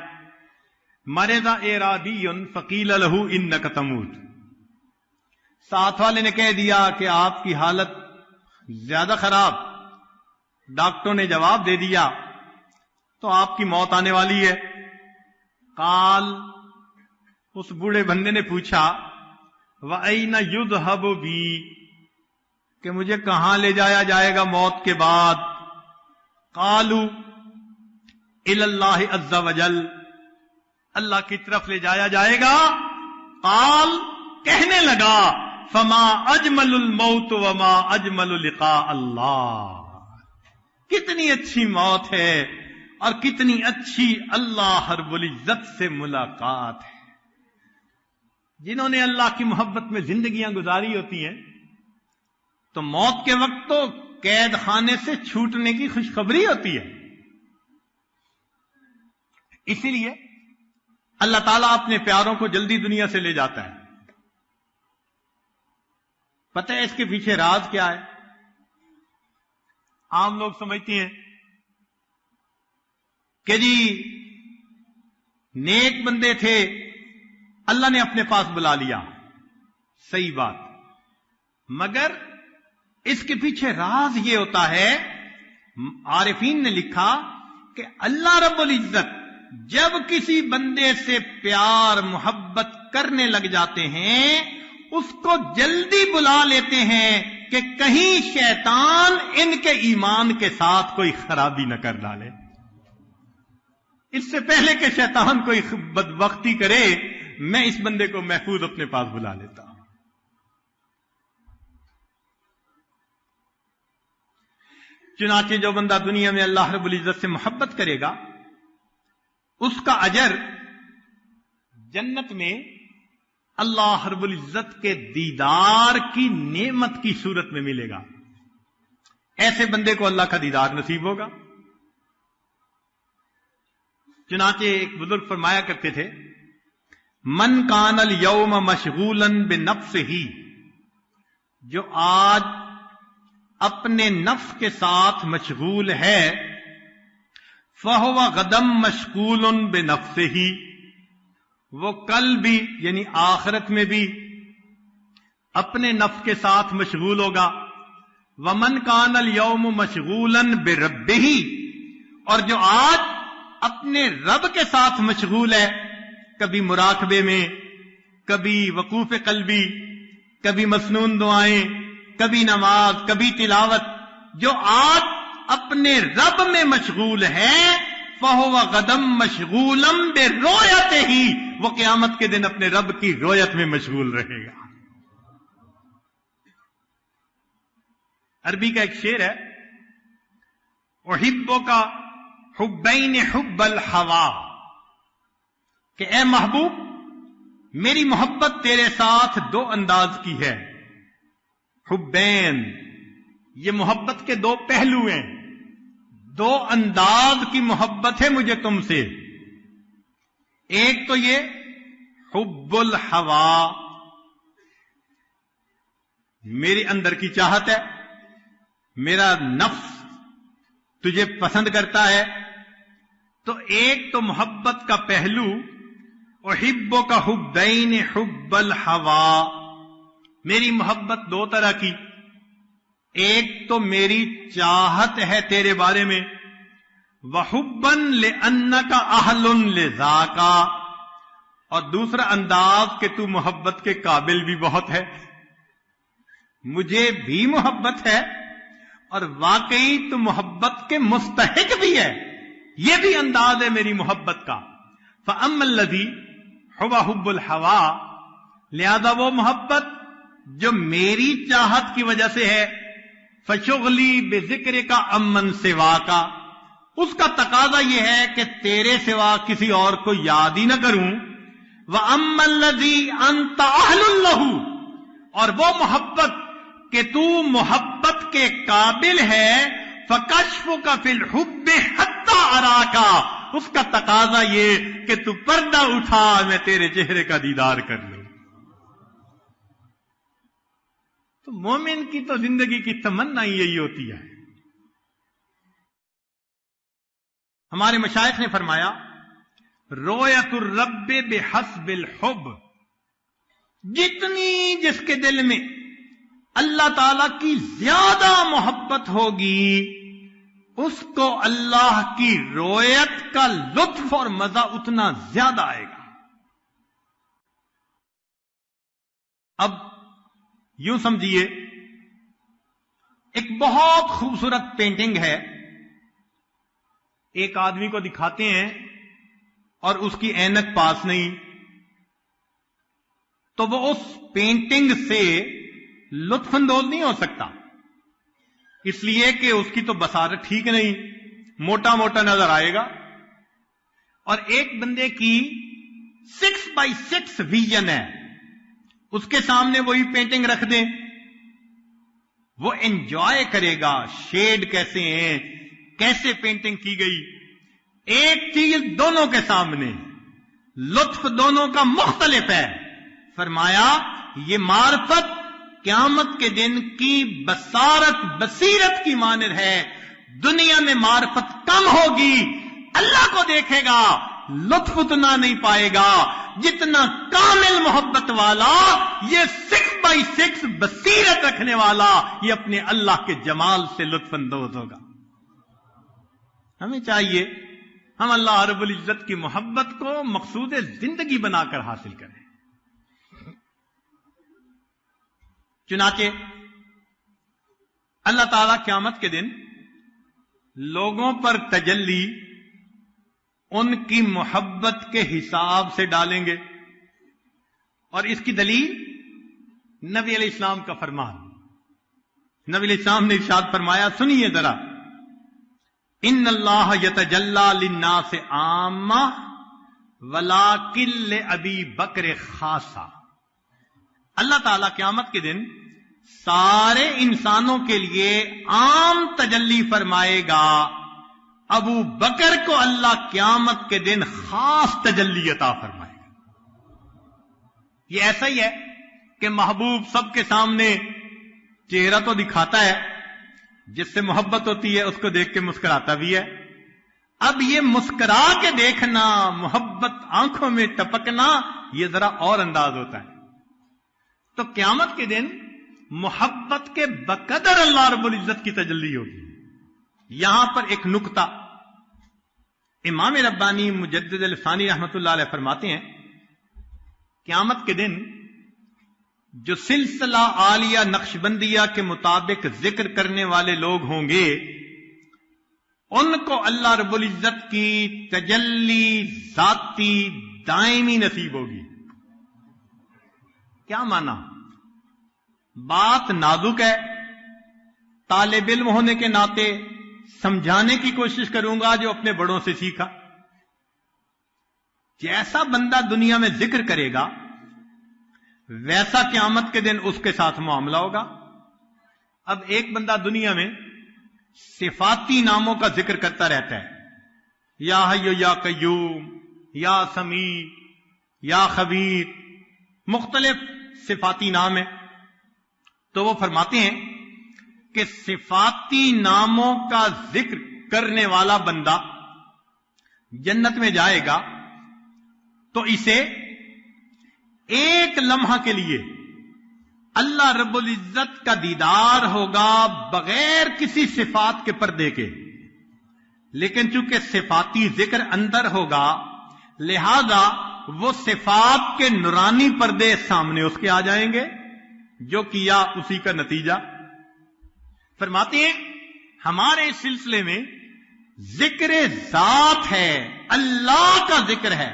مرض اعرابی فقیل له انک تموت، ساتھ والے نے کہہ دیا کہ آپ کی حالت زیادہ خراب. ڈاکٹروں نے جواب دے دیا تو آپ کی موت آنے والی ہے. قال، اس بوڑھے بندے نے پوچھا وَأَيْنَ يُذْهَبُ بِي، کہ مجھے کہاں لے جایا جائے گا موت کے بعد؟ قالوا إِلَى اللَّهِ عَزَّ وَجَلَّ، اللہ کی طرف لے جایا جائے گا. قال، کہنے لگا فما اجمل الموت وما اجمل لقاء اللہ، کتنی اچھی موت ہے اور کتنی اچھی اللہ رب العزت سے ملاقات ہے. جنہوں نے اللہ کی محبت میں زندگیاں گزاری ہوتی ہیں تو موت کے وقت تو قید خانے سے چھوٹنے کی خوشخبری ہوتی ہے. اسی لیے اللہ تعالیٰ اپنے پیاروں کو جلدی دنیا سے لے جاتا ہے. پتہ ہے اس کے پیچھے راز کیا ہے؟ عام لوگ سمجھتے ہیں کہ جی نیک بندے تھے، اللہ نے اپنے پاس بلا لیا. صحیح بات، مگر اس کے پیچھے راز یہ ہوتا ہے، عارفین نے لکھا کہ اللہ رب العزت جب کسی بندے سے پیار محبت کرنے لگ جاتے ہیں اس کو جلدی بلا لیتے ہیں کہ کہیں شیطان ان کے ایمان کے ساتھ کوئی خرابی نہ کر ڈالے. اس سے پہلے کہ شیطان کوئی بدبختی کرے میں اس بندے کو محفوظ اپنے پاس بلا لیتا ہوں. چنانچہ جو بندہ دنیا میں اللہ رب العزت سے محبت کرے گا اس کا اجر جنت میں اللہ رب العزت کے دیدار کی نعمت کی صورت میں ملے گا. ایسے بندے کو اللہ کا دیدار نصیب ہوگا. چنانچہ ایک بزرگ فرمایا کرتے تھے من کان الیوم مشغولا بنفسہ، جو آج اپنے نفس کے ساتھ مشغول ہے، فہو غدم مشغول بنفسہ، وہ کل بھی یعنی آخرت میں بھی اپنے نفس کے ساتھ مشغول ہوگا. ومن کان الیوم مشغولا بربہ، اور جو آج اپنے رب کے ساتھ مشغول ہے، کبھی مراقبے میں، کبھی وقوف قلبی، کبھی مسنون دعائیں، کبھی نماز، کبھی تلاوت، جو آج اپنے رب میں مشغول ہے فَهُوَ غَدًا مَشْغُولًا بِرُؤْيَتِهِ، وہ قیامت کے دن اپنے رب کی رؤیت میں مشغول رہے گا. عربی کا ایک شعر ہے احبک حبین حب الہوا، کہ اے محبوب میری محبت تیرے ساتھ دو انداز کی ہے. حبین، یہ محبت کے دو پہلو ہیں. دو انداز کی محبت ہے مجھے تم سے. ایک تو یہ حب الہوا، میرے اندر کی چاہت ہے، میرا نفس تجھے پسند کرتا ہے. تو ایک تو محبت کا پہلو احبک حبین حب الہوا، میری محبت دو طرح کی. ایک تو میری چاہت ہے تیرے بارے میں، وحبن لأنک اہل لذاک، اور دوسرا انداز کہ تو محبت کے قابل بھی بہت ہے. مجھے بھی محبت ہے اور واقعی تو محبت کے مستحق بھی ہے، یہ بھی انداز ہے میری محبت کا. فَأَمَّا الَّذِي هُوَ حُبُّ الْهَوَىٰ، لہذا وہ محبت جو میری چاہت کی وجہ سے ہے، فَشُغْلِي بِذِكْرِكَ عَمَّن سِوَاكَ، اس کا تقاضا یہ ہے کہ تیرے سوا کسی اور کو یاد ہی نہ کروں. وَأَمَّا الَّذِي أَنْتَ أَهْلٌ لَهُ، اور وہ محبت کہ تو محبت کے قابل ہے، فَكَشْفُكَ فِي الْحُبِّ حَتَّى أَرَاكَ، اس کا تقاضا یہ کہ تو پردہ اٹھا، میں تیرے چہرے کا دیدار کر لوں. تو مومن کی تو زندگی کی تمنا یہی ہوتی ہے. ہمارے مشائخ نے فرمایا رویت الرب بحسب الحب، جتنی جس کے دل میں اللہ تعالی کی زیادہ محبت ہوگی، اس کو اللہ کی رویت کا لطف اور مزہ اتنا زیادہ آئے گا. اب یوں سمجھیے، ایک بہت خوبصورت پینٹنگ ہے، ایک آدمی کو دکھاتے ہیں اور اس کی اینک پاس نہیں، تو وہ اس پینٹنگ سے لطف اندوز نہیں ہو سکتا، اس لیے کہ اس کی تو بصارت ٹھیک نہیں، موٹا موٹا نظر آئے گا. اور ایک بندے کی 6x6 ویژن ہے، اس کے سامنے وہی پینٹنگ رکھ دیں، وہ انجوائے کرے گا، شیڈ کیسے ہیں، کیسے پینٹنگ کی گئی. ایک چیز دونوں کے سامنے، لطف دونوں کا مختلف ہے. فرمایا یہ معرفت قیامت کے دن کی بصارت بصیرت کی مانند ہے. دنیا میں معرفت کم ہوگی، اللہ کو دیکھے گا، لطف اتنا نہیں پائے گا جتنا کامل محبت والا، یہ 6x6 بصیرت رکھنے والا، یہ اپنے اللہ کے جمال سے لطف اندوز ہوگا. ہمیں چاہیے ہم اللہ رب العزت کی محبت کو مقصود زندگی بنا کر حاصل کریں. چنانچہ اللہ تعالیٰ قیامت کے دن لوگوں پر تجلی ان کی محبت کے حساب سے ڈالیں گے، اور اس کی دلیل نبی علیہ السلام کا فرمان. نبی علیہ السلام نے ارشاد فرمایا، سنیے ذرا، ان اللہ یتجلی للناس عامہ ولکن لابی بکر خاصہ. اللہ تعالیٰ قیامت کے دن سارے انسانوں کے لیے عام تجلی فرمائے گا، ابو بکر کو اللہ قیامت کے دن خاص تجلی عطا فرمائے گا. یہ ایسا ہی ہے کہ محبوب سب کے سامنے چہرہ تو دکھاتا ہے، جس سے محبت ہوتی ہے اس کو دیکھ کے مسکراتا بھی ہے. اب یہ مسکرا کے دیکھنا، محبت آنکھوں میں ٹپکنا، یہ ذرا اور انداز ہوتا ہے. تو قیامت کے دن محبت کے بقدر اللہ رب العزت کی تجلی ہوگی. یہاں پر ایک نکتہ امام ربانی مجدد الثانی رحمت اللہ علیہ فرماتے ہیں، قیامت کے دن جو سلسلہ عالیہ نقشبندیہ کے مطابق ذکر کرنے والے لوگ ہوں گے، ان کو اللہ رب العزت کی تجلی ذاتی دائمی نصیب ہوگی. کیا مانا؟ بات نازک ہے، طالب علم ہونے کے ناطے سمجھانے کی کوشش کروں گا جو اپنے بڑوں سے سیکھا. جیسا بندہ دنیا میں ذکر کرے گا ویسا قیامت کے دن اس کے ساتھ معاملہ ہوگا. اب ایک بندہ دنیا میں صفاتی ناموں کا ذکر کرتا رہتا ہے. یا حی یا قیوم، یا سمیع، یا خبیر، مختلف صفاتی نام ہیں. تو وہ فرماتے ہیں کہ صفاتی ناموں کا ذکر کرنے والا بندہ جنت میں جائے گا تو اسے ایک لمحہ کے لیے اللہ رب العزت کا دیدار ہوگا بغیر کسی صفات کے پردے کے. لیکن چونکہ صفاتی ذکر اندر ہوگا لہذا وہ صفات کے نورانی پردے سامنے اس کے آ جائیں گے، جو کیا اسی کا نتیجہ. فرماتے ہیں ہمارے اس سلسلے میں ذکر ذات ہے، اللہ کا ذکر ہے،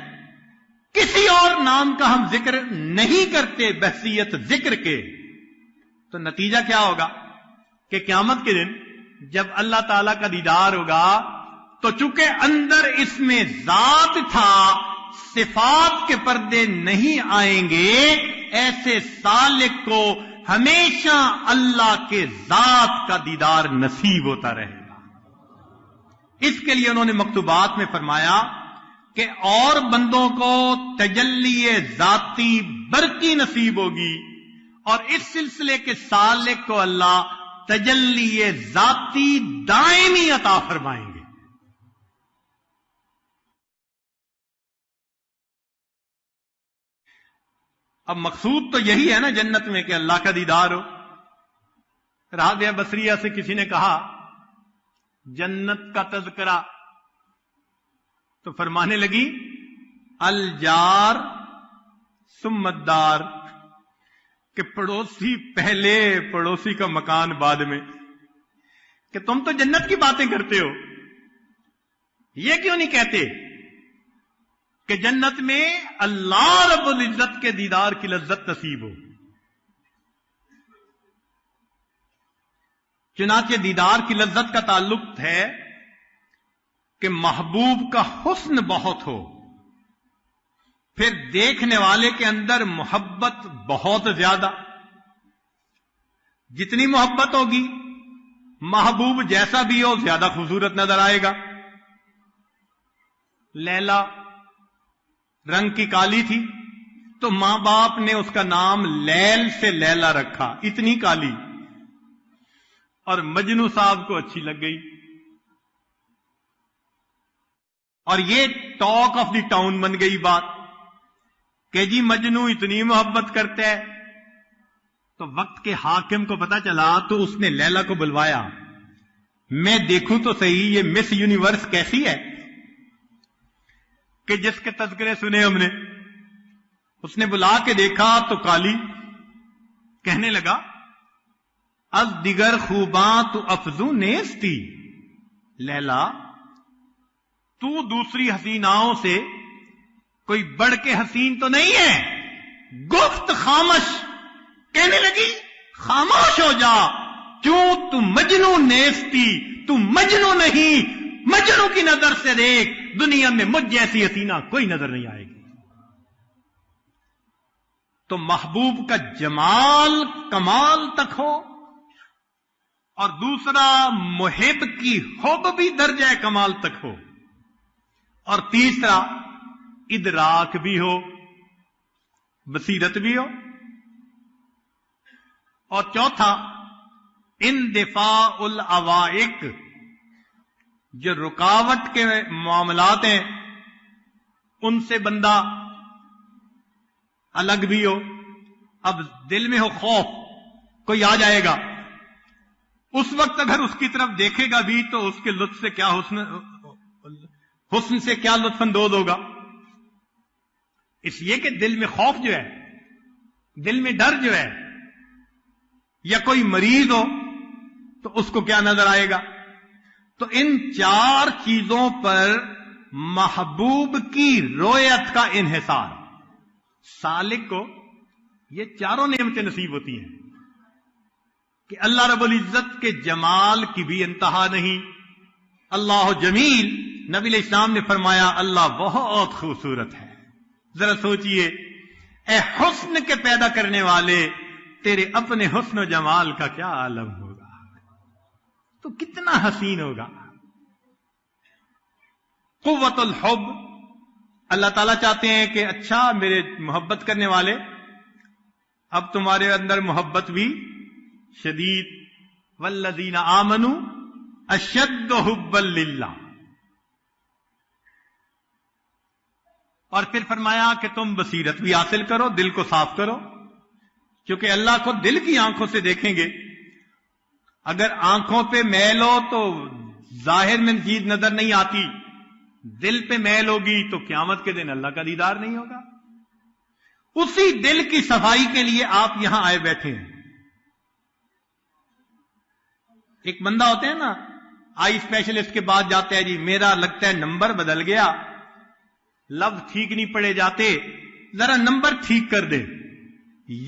کسی اور نام کا ہم ذکر نہیں کرتے بحثیت ذکر کے. تو نتیجہ کیا ہوگا کہ قیامت کے دن جب اللہ تعالی کا دیدار ہوگا تو چونکہ اندر اس میں ذات تھا، صفات کے پردے نہیں آئیں گے. ایسے سالک کو ہمیشہ اللہ کے ذات کا دیدار نصیب ہوتا رہے گا. اس کے لیے انہوں نے مکتوبات میں فرمایا کہ اور بندوں کو تجلی ذاتی برقی نصیب ہوگی اور اس سلسلے کے سالک کو اللہ تجلی ذاتی دائمی عطا فرمائیں گے. اب مقصود تو یہی ہے نا جنت میں کہ اللہ کا دیدار ہو. رابعہ بصریہ سے کسی نے کہا جنت کا تذکرہ تو فرمانے لگی الجار ثم الدار، کہ پڑوسی پہلے، پڑوسی کا مکان بعد میں. کہ تم تو جنت کی باتیں کرتے ہو، یہ کیوں نہیں کہتے کہ جنت میں اللہ رب العزت کے دیدار کی لذت نصیب ہو. چنانچہ دیدار کی لذت کا تعلق ہے کہ محبوب کا حسن بہت ہو، پھر دیکھنے والے کے اندر محبت بہت زیادہ. جتنی محبت ہوگی محبوب جیسا بھی ہو زیادہ خوبصورت نظر آئے گا. لیلا رنگ کی کالی تھی تو ماں باپ نے اس کا نام لیل سے لیلا رکھا، اتنی کالی. اور مجنو صاحب کو اچھی لگ گئی اور یہ ٹاک آف دی ٹاؤن بن گئی بات کہ جی مجنو اتنی محبت کرتا ہے. تو وقت کے حاکم کو پتا چلا تو اس نے لیلا کو بلوایا. میں دیکھوں تو صحیح یہ مس یونیورس کیسی ہے کہ جس کے تذکرے سنے ہم نے. اس نے بلا کے دیکھا تو کالی. کہنے لگا از دیگر خوباں تو افزو نیستی، لیلا تو دوسری حسیناؤں سے کوئی بڑھ کے حسین تو نہیں ہے. گفت خامش، کہنے لگی خاموش ہو جا، کیوں تو مجنو نیستی، تو مجنو نہیں، مجنو کی نظر سے دیکھ، دنیا میں مجھ جیسی حسینہ کوئی نظر نہیں آئے گی. تو محبوب کا جمال کمال تک ہو اور دوسرا محب کی حب بھی درجہ کمال تک ہو، اور تیسرا ادراک بھی ہو، بصیرت بھی ہو، اور چوتھا اندفاع العوائق، جو رکاوٹ کے معاملات ہیں ان سے بندہ الگ بھی ہو. اب دل میں ہو خوف، کوئی آ جائے گا، اس وقت اگر اس کی طرف دیکھے گا بھی تو اس کے لطف سے کیا حسن سے کیا لطف اندوز ہوگا. اس لیے کہ دل میں خوف جو ہے، دل میں ڈر جو ہے، یا کوئی مریض ہو تو اس کو کیا نظر آئے گا. تو ان چار چیزوں پر محبوب کی رویت کا انحصار، سالک کو یہ چاروں نعمتیں نصیب ہوتی ہیں کہ اللہ رب العزت کے جمال کی بھی انتہا نہیں. اللہ جمیل، نبی علیہ السلام نے فرمایا اللہ بہت خوبصورت ہے. ذرا سوچئے اے حسن کے پیدا کرنے والے، تیرے اپنے حسن و جمال کا کیا عالم ہوگا. تو کتنا حسین ہوگا. قوت الحب، اللہ تعالیٰ چاہتے ہیں کہ اچھا میرے محبت کرنے والے، اب تمہارے اندر محبت بھی شدید. والذین آمنوا اشد حبا للہ. اور پھر فرمایا کہ تم بصیرت بھی حاصل کرو، دل کو صاف کرو، کیونکہ اللہ کو دل کی آنکھوں سے دیکھیں گے. اگر آنکھوں پہ میل ہو تو ظاہر میں چیز نظر نہیں آتی، دل پہ میل ہوگی تو قیامت کے دن اللہ کا دیدار نہیں ہوگا. اسی دل کی صفائی کے لیے آپ یہاں آئے بیٹھے ہیں. ایک بندہ ہوتے ہیں نا، آئی اسپیشلسٹ کے بعد جاتا ہے، جی میرا لگتا ہے نمبر بدل گیا، لفظ ٹھیک نہیں پڑے جاتے، ذرا نمبر ٹھیک کر دے.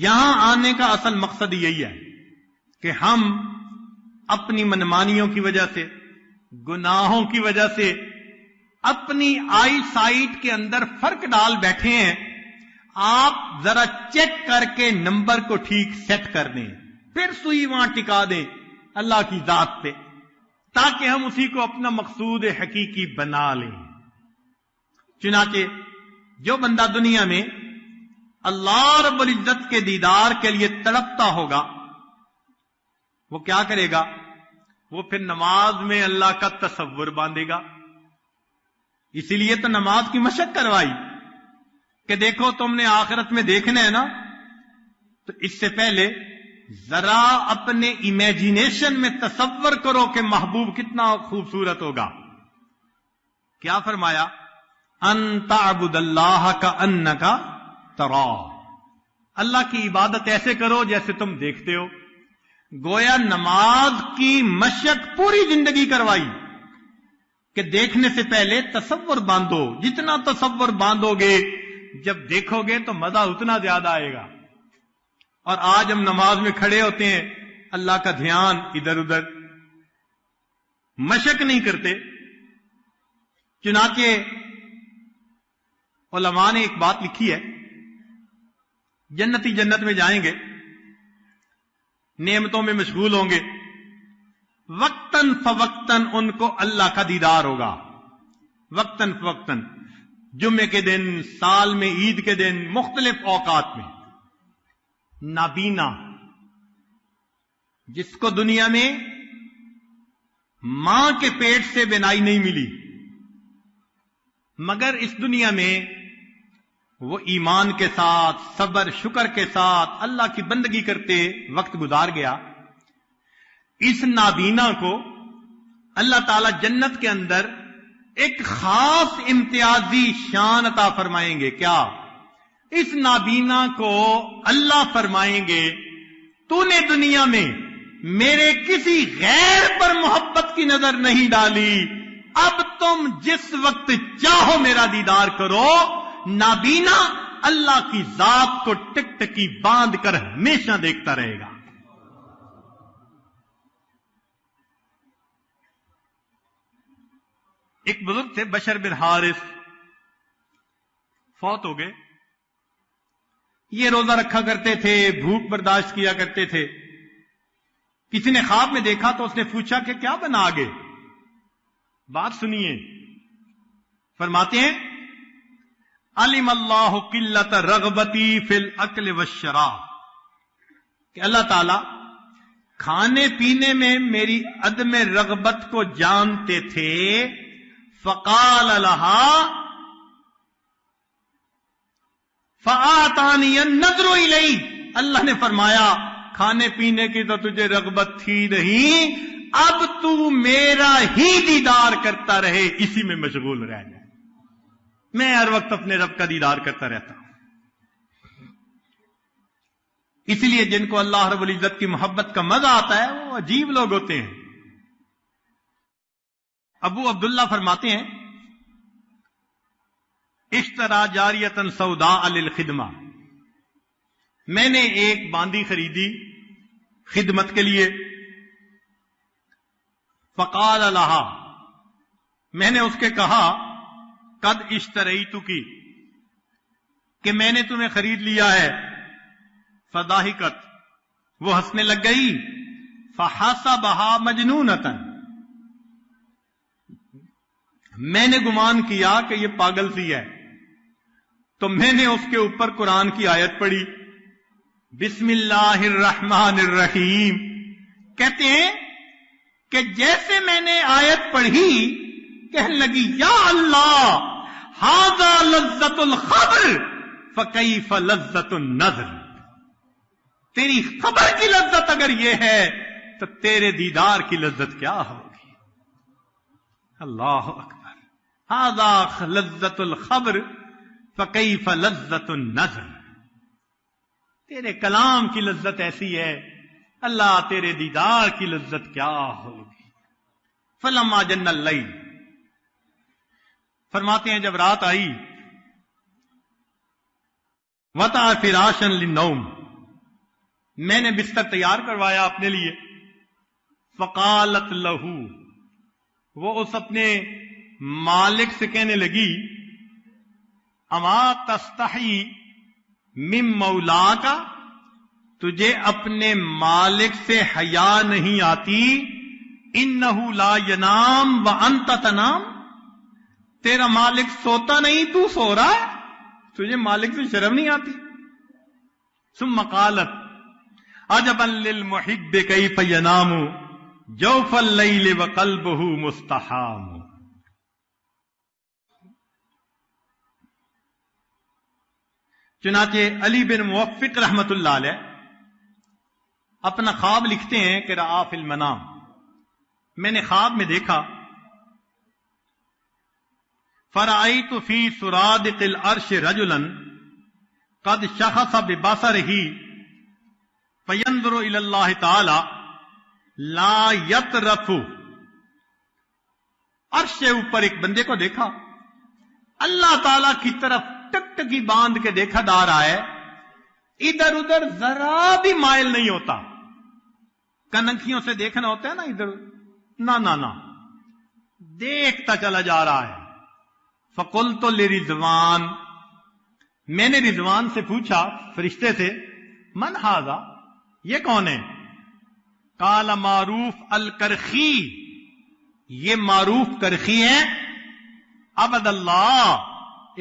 یہاں آنے کا اصل مقصد یہی ہے کہ ہم اپنی منمانیوں کی وجہ سے، گناہوں کی وجہ سے اپنی آئی سائٹ کے اندر فرق ڈال بیٹھے ہیں. آپ ذرا چیک کر کے نمبر کو ٹھیک سیٹ کر دیں، پھر سوئی وہاں ٹکا دیں اللہ کی ذات پہ، تاکہ ہم اسی کو اپنا مقصود حقیقی بنا لیں. چنانچہ جو بندہ دنیا میں اللہ رب العزت کے دیدار کے لیے تڑپتا ہوگا، وہ کیا کرے گا؟ وہ پھر نماز میں اللہ کا تصور باندھے گا. اسی لیے تو نماز کی مشق کروائی کہ دیکھو تم نے آخرت میں دیکھنا ہے نا، تو اس سے پہلے ذرا اپنے امیجینیشن میں تصور کرو کہ محبوب کتنا خوبصورت ہوگا. کیا فرمایا؟ ان تعبد اللہ کأنک تراہ. اللہ کی عبادت ایسے کرو جیسے تم دیکھتے ہو. گویا نماز کی مشق پوری زندگی کروائی کہ دیکھنے سے پہلے تصور باندھو. جتنا تصور باندھو گے، جب دیکھو گے تو مزہ اتنا زیادہ آئے گا. اور آج ہم نماز میں کھڑے ہوتے ہیں، اللہ کا دھیان ادھر ادھر، مشق نہیں کرتے. چنانچہ علماء نے ایک بات لکھی ہے، جنتی جنت میں جائیں گے، نعمتوں میں مشغول ہوں گے، وقتاً فوقتاً ان کو اللہ کا دیدار ہوگا. وقتاً فوقتاً، جمعے کے دن، سال میں عید کے دن، مختلف اوقات میں. نابینا، جس کو دنیا میں ماں کے پیٹ سے بینائی نہیں ملی، مگر اس دنیا میں وہ ایمان کے ساتھ، صبر شکر کے ساتھ اللہ کی بندگی کرتے وقت گزار گیا. اس نابینا کو اللہ تعالی جنت کے اندر ایک خاص امتیازی شان عطا فرمائیں گے. کیا؟ اس نابینا کو اللہ فرمائیں گے تو نے دنیا میں میرے کسی غیر پر محبت کی نظر نہیں ڈالی، اب تم جس وقت چاہو میرا دیدار کرو. نابینا اللہ کی ذات کو ٹک ٹکی باندھ کر ہمیشہ دیکھتا رہے گا. ایک بزرگ تھے بشر بن حارث، فوت ہو گئے. یہ روزہ رکھا کرتے تھے، بھوک برداشت کیا کرتے تھے. کسی نے خواب میں دیکھا تو اس نے پوچھا کہ کیا بنا آگے؟ بات سنیے. فرماتے ہیں علم اللہ قلت رغبتی فی الاکل والشراب، کہ اللہ تعالی کھانے پینے میں میری عدم رغبت کو جانتے تھے. فقال لها فآتانی النظر الی، اللہ نے فرمایا کھانے پینے کی تو تجھے رغبت تھی نہیں، اب تو میرا ہی دیدار کرتا رہے، اسی میں مشغول رہ جائے. میں ہر وقت اپنے رب کا دیدار کرتا رہتا ہوں. اسی لیے جن کو اللہ رب العزت کی محبت کا مزہ آتا ہے وہ عجیب لوگ ہوتے ہیں. ابو عبداللہ فرماتے ہیں اشترا جاریتن سوداء للخدمہ، میں نے ایک باندی خریدی خدمت کے لیے. فقال لها، میں نے اس کے کہا قد اشتریتکی، کہ میں نے تمہیں خرید لیا ہے. فضاحکت، وہ ہنسنے لگ گئی. فحسبها مجنونۃ، میں نے گمان کیا کہ یہ پاگل سی ہے، تو میں نے اس کے اوپر قرآن کی آیت پڑھی، بسم اللہ الرحمن الرحیم۔ کہتے ہیں کہ جیسے میں نے آیت پڑھی کہنے لگی یا اللہ ھذا لذت الخبر فکیف لذت النظر، تیری خبر کی لذت اگر یہ ہے تو تیرے دیدار کی لذت کیا ہوگی۔ اللہ اکبر، ھذا لذت الخبر فکیف لذت النظر، تیرے کلام کی لذت ایسی ہے، اللہ تیرے دیدار کی لذت کیا ہوگی۔ فلما جن اللیل، فرماتے ہیں جب رات آئی، وطأ فراشا للنوم، میں نے بستر تیار کروایا اپنے لیے، فقالت لہو، وہ اس اپنے مالک سے کہنے لگی، اما تستحی من مولاک، تجھے اپنے مالک سے حیا نہیں آتی، انہ لا ینام وانت تنام، تیرا مالک سوتا نہیں تو سو رہا ہے، تجھے مالک سے شرم نہیں آتی۔ ثم قالت عجبا للمحب کیف ینام جوف اللیل وقلبہ مستحام، چنانچہ علی بن موفق رحمت اللہ علیہ اپنا خواب لکھتے ہیں کہ رآ فی المنام، میں نے خواب میں دیکھا، فرأیت فی سرادق العرش رجلا قد شخص ببصرہ فینظر الی اللہ تعالی لا یطرف، عرش سے اوپر ایک بندے کو دیکھا، اللہ تعالی کی طرف ٹکٹکی باندھ کے دیکھا جا رہا ہے، ادھر ادھر ذرا بھی مائل نہیں ہوتا، کنکھیوں سے دیکھنا ہوتا ہے نا ادھر، نہ دیکھتا چلا جا رہا ہے۔ فقلت لرضوان، میں نے رضوان سے پوچھا، فرشتے سے، من ھذا، یہ کون ہے؟ قال معروف الکرخی، یہ معروف کرخی ہے، عبد اللہ،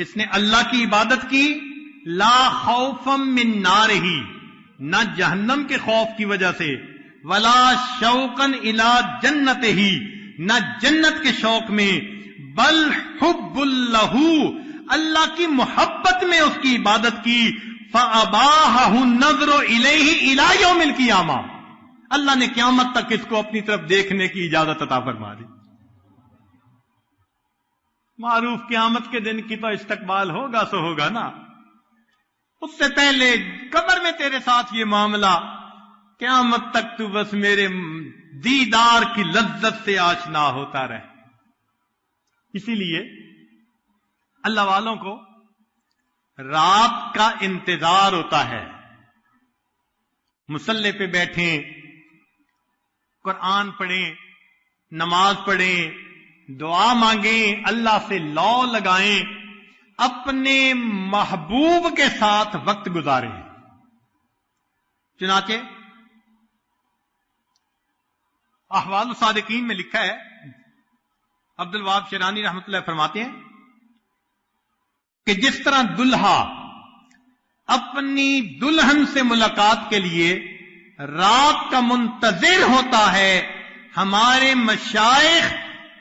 اس نے اللہ کی عبادت کی، لا خوفا من نارہ، نہ جہنم کے خوف کی وجہ سے، ولا شوقا الی جنتہ، نہ جنت کے شوق میں، بل حب اللہ، اللہ کی محبت میں اس کی عبادت کی، فاباحہ النظر الیہ الی یوم القیامہ، اللہ نے قیامت تک اس کو اپنی طرف دیکھنے کی اجازت عطا فرما دی۔ معروف قیامت کے دن کی تو استقبال ہوگا سو ہوگا نا، اس سے پہلے قبر میں تیرے ساتھ یہ معاملہ، قیامت تک تو بس میرے دیدار کی لذت سے آشنا ہوتا رہے۔ اسی لیے اللہ والوں کو رات کا انتظار ہوتا ہے، مصلی پہ بیٹھیں، قرآن پڑھیں، نماز پڑھیں، دعا مانگیں، اللہ سے لو لگائیں، اپنے محبوب کے ساتھ وقت گزاریں۔ چنانچہ احوال الصادقین میں لکھا ہے، عبد الوہاب شیرانی رحمۃ اللہ فرماتے ہیں کہ جس طرح دلہا اپنی دلہن سے ملاقات کے لیے رات کا منتظر ہوتا ہے، ہمارے مشائخ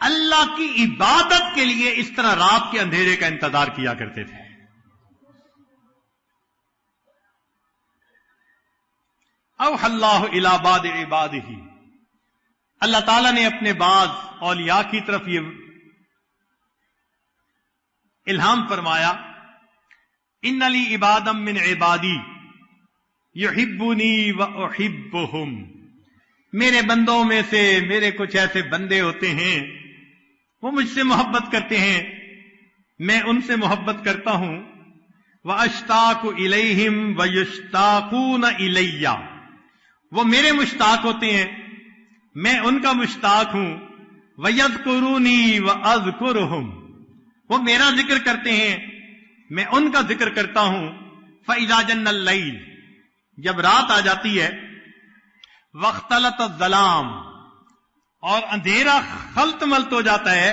اللہ کی عبادت کے لیے اس طرح رات کے اندھیرے کا انتظار کیا کرتے تھے۔ اوحی اللہ الی بعض عبادہ، اللہ تعالیٰ نے اپنے بعض اولیاء کی طرف یہ الہام فرمایا، ان لی عبادا من عبادی یحبونی واحبہم، میرے بندوں میں سے میرے کچھ ایسے بندے ہوتے ہیں وہ مجھ سے محبت کرتے ہیں، میں ان سے محبت کرتا ہوں، واشتاق الیہم ویشتاقون الی، وہ میرے مشتاق ہوتے ہیں، میں ان کا مشتاق ہوں، وَيَذْكُرُونِي وَأَذْكُرُهُمْ، وہ میرا ذکر کرتے ہیں، میں ان کا ذکر کرتا ہوں۔ فَإِذَا جَنَّ اللَّيْلِ، جب رات آ جاتی ہے، وَاخْتَلَطَ الظَّلَامُ، اور اندھیرا خلط ملط ہو جاتا ہے،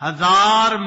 1000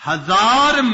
1000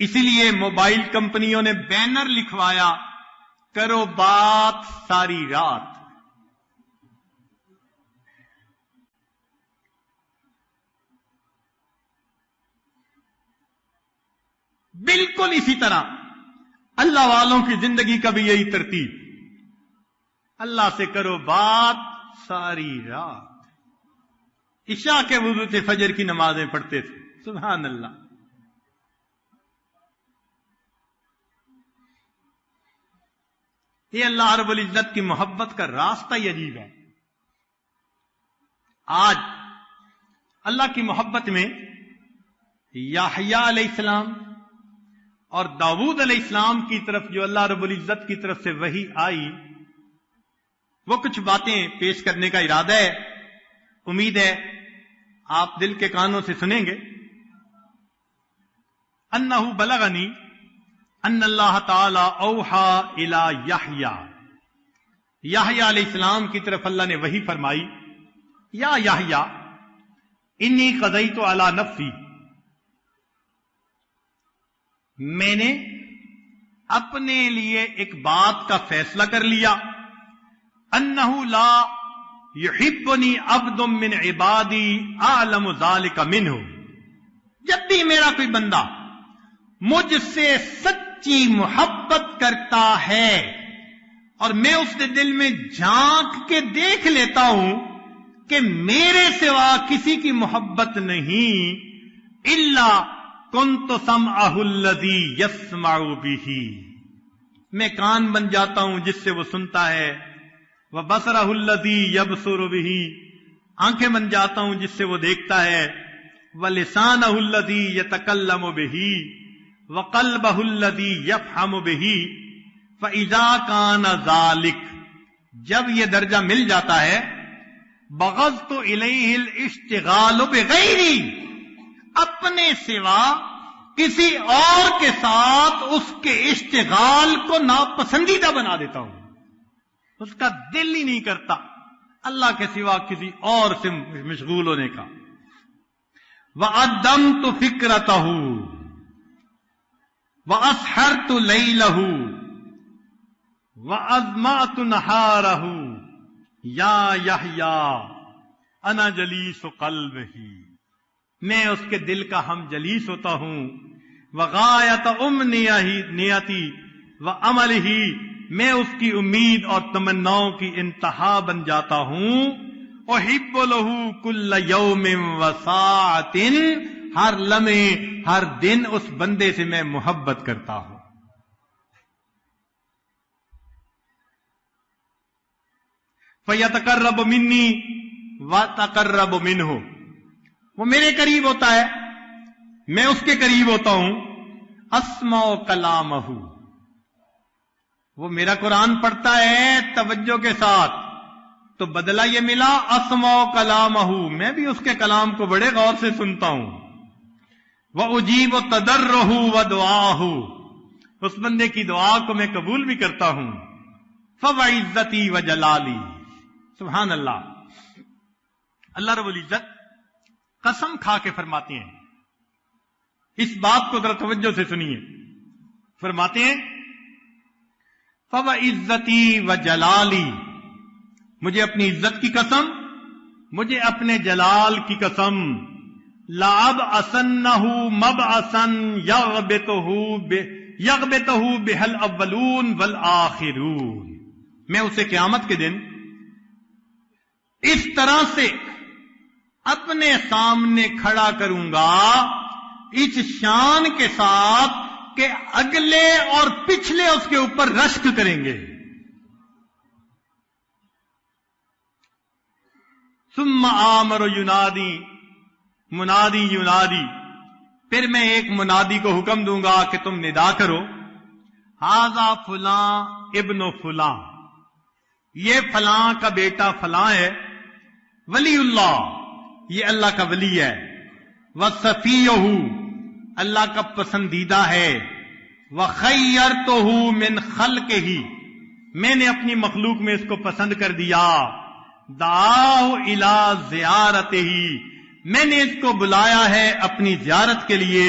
اسی لیے موبائل کمپنیوں نے بینر لکھوایا، کرو بات ساری رات۔ بالکل اسی طرح اللہ والوں کی زندگی کا بھی یہی ترتیب، اللہ سے کرو بات ساری رات۔ عشاء کے وضو سے فجر کی نمازیں پڑھتے تھے، سبحان اللہ۔ یہ اللہ رب العزت کی محبت کا راستہ ہی عجیب ہے۔ آج اللہ کی محبت میں یحییٰ علیہ السلام اور داؤد علیہ السلام کی طرف جو اللہ رب العزت کی طرف سے وحی آئی، وہ کچھ باتیں پیش کرنے کا ارادہ ہے، امید ہے آپ دل کے کانوں سے سنیں گے۔ انہ بلغنی ان اللہ تعالی اوحا الی یحییٰ، یحییٰ علیہ السلام کی طرف اللہ نے وحی فرمائی، یا یحییٰ انی قضیت علی نفسی، میں نے اپنے لیے ایک بات کا فیصلہ کر لیا، انہ لا یحبنی عبد من عبادی اعلم ذلک منہ، جب بھی میرا کوئی بندہ مجھ سے سچی محبت کرتا ہے اور میں اس کے دل میں جھانک کے دیکھ لیتا ہوں کہ میرے سوا کسی کی محبت نہیں، الا کنت سمعہ الذی یسمع بہ، میں کان بن جاتا ہوں جس سے وہ سنتا ہے، وبصرہ الذی یبصر بہ، آنکھیں بن جاتا ہوں جس سے وہ دیکھتا ہے، ولسانہ الذی یتکلم بہ، وقلبہ الذی یفہم بہ، فاذا کان ذلک، جب یہ درجہ مل جاتا ہے، بغضت الیہ الاشتغال بغیری، اپنے سوا کسی اور کے ساتھ اس کے اشتغال کو ناپسندیدہ بنا دیتا ہوں، اس کا دل ہی نہیں کرتا اللہ کے سوا کسی اور سے مشغول ہونے کا۔ وَعَدَّمْتُ فِكْرَتَهُ وَأَسْحَرْتُ لَيْلَهُ وَأَظْمَعْتُ نَهَارَهُ یا یحییٰ انا جلیس قلبہ، میں اس کے دل کا ہم جلیس ہوتا ہوں، وغایت امنیتی وعملہ، میں اس کی امید اور تمناؤں کی انتہا بن جاتا ہوں، احب لہ کل یوم وساعۃ، ہر لمحے ہر دن اس بندے سے میں محبت کرتا ہوں۔ فَيَتَقَرَّبُ مِنِّي وَتَقَرَّبُ مِنْهُ، وہ میرے قریب ہوتا ہے، میں اس کے قریب ہوتا ہوں۔ اسمع کلامہ، وہ میرا قرآن پڑھتا ہے توجہ کے ساتھ، تو بدلہ یہ ملا اسمع کلامہ، میں بھی اس کے کلام کو بڑے غور سے سنتا ہوں۔ وَأُجِيبُ تَضَرَّهُ وَدُعَاهُ، اس بندے کی دعا کو میں قبول بھی کرتا ہوں۔ فَوَعِزَّتِي وَجَلَالِي، سبحان اللہ، اللہ رب العزت قسم کھا کے فرماتے ہیں، اس بات کو ذرا توجہ سے سنیے، فرماتے ہیں فَوَعِزَّتِي وَجَلَالِي، مجھے اپنی عزت کی قسم، مجھے اپنے جلال کی قسم، لَأَبْعَثَنَّهُ مَبْعَثًا يَغْبِطُهُ بِهَا الْأَوَّلُونَ وَالْآخِرُونَ، میں اسے قیامت کے دن اس طرح سے اپنے سامنے کھڑا کروں گا، اس شان کے ساتھ کہ اگلے اور پچھلے اس کے اوپر رشک کریں گے۔ ثم آمر ینادی، منادی ینادی، پھر میں ایک منادی کو حکم دوں گا کہ تم ندا کرو، ھذا فلاں ابن فلاں، یہ فلاں کا بیٹا فلاں ہے، ولی اللہ، یہ اللہ کا ولی ہے، وَصَفِيُّهُ، اللہ کا پسندیدہ ہے، وَخَيَّرْتُهُ مِنْ خَلْقِهِ، میں نے اپنی مخلوق میں اس کو پسند کر دیا، دعاہ الی زیارتہ، میں نے اس کو بلایا ہے اپنی زیارت کے لیے،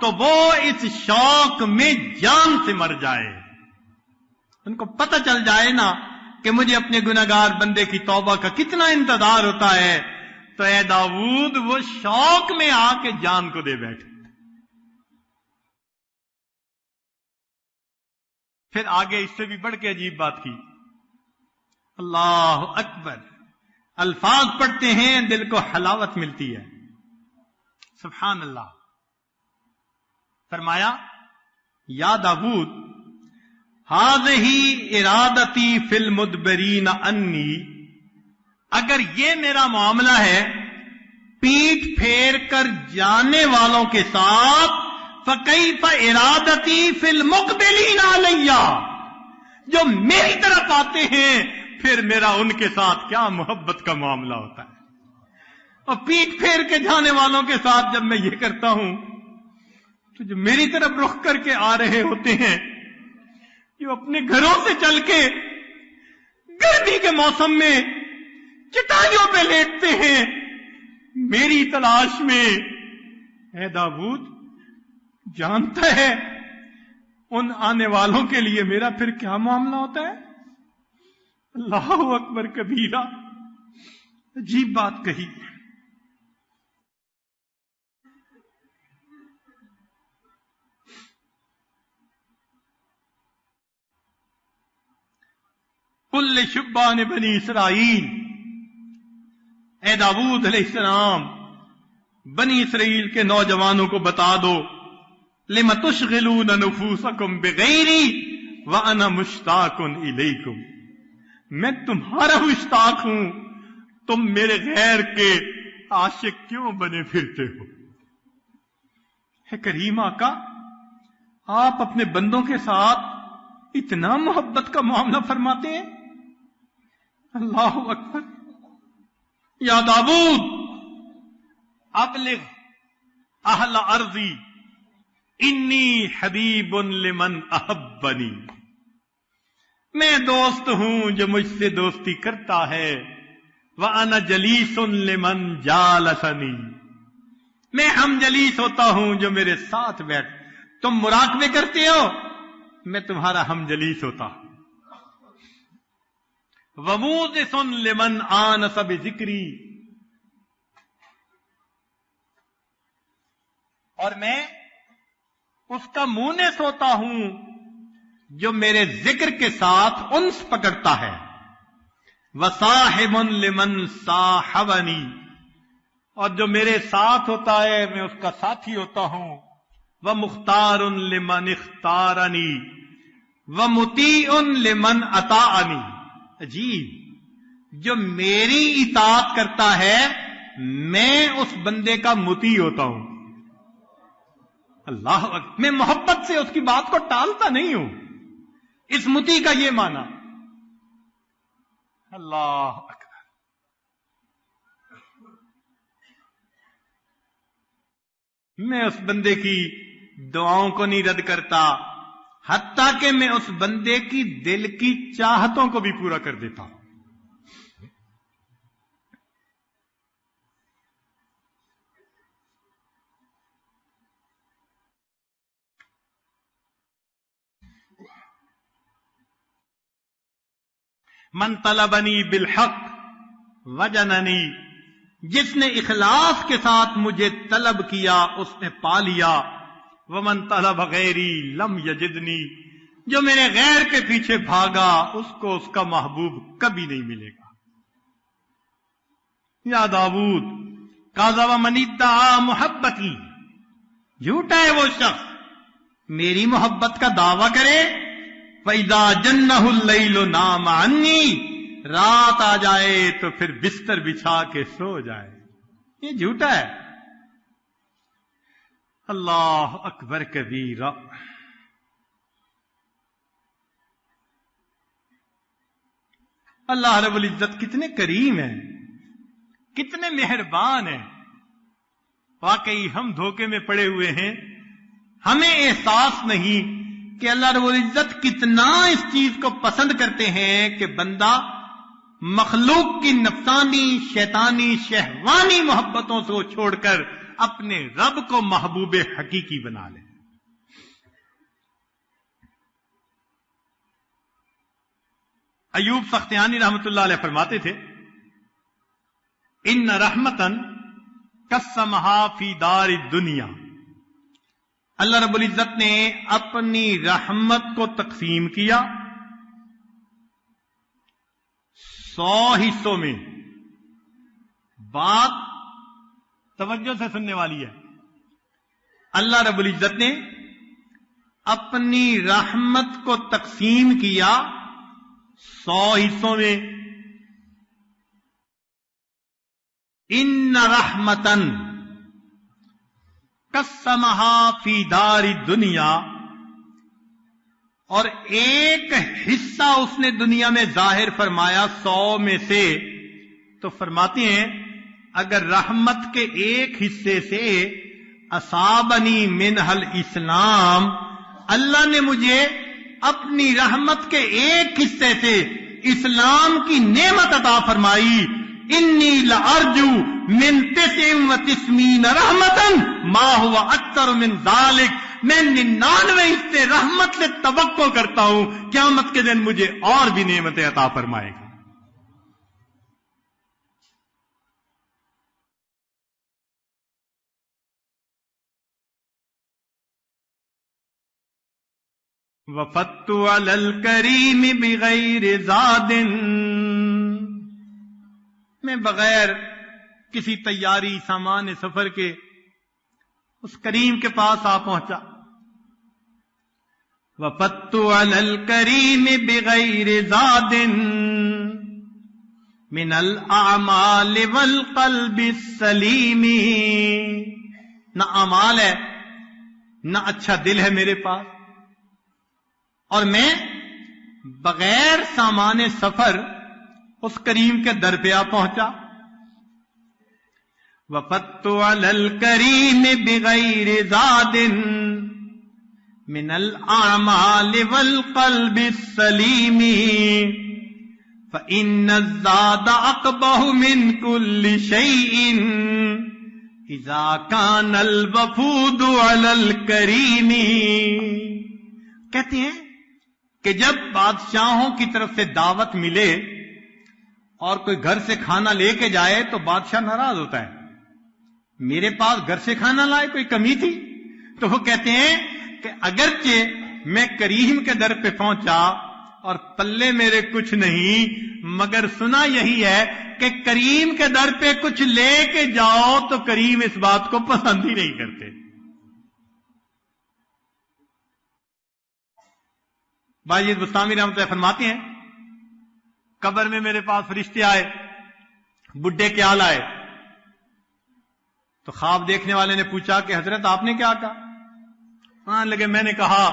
تو وہ اس شوق میں جان سے مر جائے. ان کو پتہ چل جائے نا کہ مجھے اپنے گناہگار بندے کی توبہ کا کتنا انتظار ہوتا ہے، تو اے داؤد وہ شوق میں آ کے جان کو دے بیٹھے. پھر آگے اس سے بھی بڑھ کے عجیب بات کی. اللہ اکبر. الفاظ پڑھتے ہیں دل کو حلاوت ملتی ہے. سبحان اللہ. فرمایا یا داؤد ہذہ ارادتی فی المدبرین انی، اگر یہ میرا معاملہ ہے پیٹھ پھیر کر جانے والوں کے ساتھ، فکیف ارادتی فی المقبلین علیہ، جو میری طرف آتے ہیں پھر میرا ان کے ساتھ کیا محبت کا معاملہ ہوتا ہے. اور پیٹھ پھیر کے جانے والوں کے ساتھ جب میں یہ کرتا ہوں تو جو میری طرف رخ کر کے آ رہے ہوتے ہیں، جو اپنے گھروں سے چل کے گرمی کے موسم میں چٹائیوں پہ لیٹتے ہیں میری تلاش میں، اے داؤد جانتا ہے ان آنے والوں کے لیے میرا پھر کیا معاملہ ہوتا ہے. اللہ اکبر کبیرہ. عجیب بات کہی. قل شبان بنی اسرائیل، اے داؤد علیہ السلام بنی اسرائیل کے نوجوانوں کو بتا دو، لم تشغلون نفوسکم بغیری وانا مشتاق الیکم، میں تمہارا مشتاق ہوں، تم میرے غیر کے عاشق کیوں بنے پھرتے ہو. ہے کریم آقا، آپ اپنے بندوں کے ساتھ اتنا محبت کا معاملہ فرماتے ہیں. اللہ اکبر. یا داؤد ابلغ اہل ارضی انی حبیب لمن احبنی، میں دوست ہوں جو مجھ سے دوستی کرتا ہے. وَأَنَا جَلِيسٌ لِمَنْ جَالَسَنِي، میں ہم جلیس ہوتا ہوں جو میرے ساتھ بیٹھ. تم مراقبے کرتے ہو، میں تمہارا ہم جلیس ہوتا ہوں. وَمُوزِسٌ لِمَنْ آنَسَ بِذِكْرِي، اور میں اس کا مونس ہوتا ہوں جو میرے ذکر کے ساتھ انس پکڑتا ہے. وَصَاحِبٌ لِمَنْ صَاحَبَنِي، اور جو میرے ساتھ ہوتا ہے میں اس کا ساتھی ہوتا ہوں. وَمُخْتَارٌ لِمَنْ اخْتَارَنِي وَمُطِيعٌ لِمَنْ أَطَاعَنِي. عجیب، جو میری اطاعت کرتا ہے میں اس بندے کا مطیع ہوتا ہوں. اللہ اکبر. میں محبت سے اس کی بات کو ٹالتا نہیں ہوں. اس مطیع کا یہ معنی. اللہ اکبر. میں اس بندے کی دعاؤں کو نہیں رد کرتا، حتیٰ کہ میں اس بندے کی دل کی چاہتوں کو بھی پورا کر دیتا ہوں. من طلبنی بالحق وجننی، جس نے اخلاص کے ساتھ مجھے طلب کیا اس نے پا لیا. ومن طلب غیری لم یجدنی، جو میرے غیر کے پیچھے بھاگا اس کو اس کا محبوب کبھی نہیں ملے گا. یا داؤد کاذب من ادعا محبتی، جھوٹا ہے وہ شخص میری محبت کا دعویٰ کرے. فَإِذَا جَنَّهُ اللَّيْلُ نَامَ عَنِّي، رات آ جائے تو پھر بستر بچھا کے سو جائے. یہ جھوٹا ہے. اللہ اکبر کبیرہ. اللہ رب العزت کتنے کریم ہیں، کتنے مہربان ہیں. واقعی ہم دھوکے میں پڑے ہوئے ہیں، ہمیں احساس نہیں کہ اللہ رب العزت کتنا اس چیز کو پسند کرتے ہیں کہ بندہ مخلوق کی نفسانی شیطانی شہوانی محبتوں سے چھوڑ کر اپنے رب کو محبوب حقیقی بنا لیں۔ ایوب سختیانی رحمت اللہ علیہ فرماتے تھے ان رحمتن قسمہا فی دار الدنیا، اللہ رب العزت نے اپنی رحمت کو تقسیم کیا 100 حصوں میں۔ بات توجہ سے سننے والی ہے۔ اللہ رب العزت نے اپنی رحمت کو تقسیم کیا 100 حصوں میں۔ ان رحمتن قسمہا فی دار الدنیا، اور ایک حصہ اس نے دنیا میں ظاہر فرمایا 100 میں سے۔ تو فرماتے ہیں اگر رحمت کے ایک حصے سے اصابنی منہ الاسلام، اللہ نے مجھے اپنی رحمت کے ایک حصے سے اسلام کی نعمت عطا فرمائی، انی لارجو من 99 رحمتن ما ہوا اکثر من ذالک، میں 99 حصے رحمت سے توقع کرتا ہوں قیامت کے دن مجھے اور بھی نعمتیں عطا فرمائے گا۔ وفدت علی الکریم بغیر زاد، میں بغیر کسی تیاری سامان سفر کے اس کریم کے پاس آ پہنچا۔ وفدت علی الکریم بغیر زاد من الاعمال والقلب السلیم، نہ اعمال ہے نہ اچھا دل ہے میرے پاس، اور میں بغیر سامان سفر اس کریم کے در پہ آ پہنچا۔ وفدت علی الکریم بغیر زاد من الاعمال والقلب السلیم، فإن الزاد اقبح من كل شيء اذا كان الوفود علی الکریم۔ کہتے ہیں کہ جب بادشاہوں کی طرف سے دعوت ملے اور کوئی گھر سے کھانا لے کے جائے تو بادشاہ ناراض ہوتا ہے، میرے پاس گھر سے کھانا لائے کوئی کمی تھی؟ تو وہ کہتے ہیں کہ اگرچہ میں کریم کے در پہ پہنچا اور پلے میرے کچھ نہیں، مگر سنا یہی ہے کہ کریم کے در پہ کچھ لے کے جاؤ تو کریم اس بات کو پسند ہی نہیں کرتے۔ باجید بستامی رحمۃ اللہ فرماتے ہیں قبر میں میرے پاس فرشتے آئے، بڈھے کیا لائے؟ تو خواب دیکھنے والے نے پوچھا کہ حضرت آپ نے کیا کہا؟ ہاں لگے میں نے کہا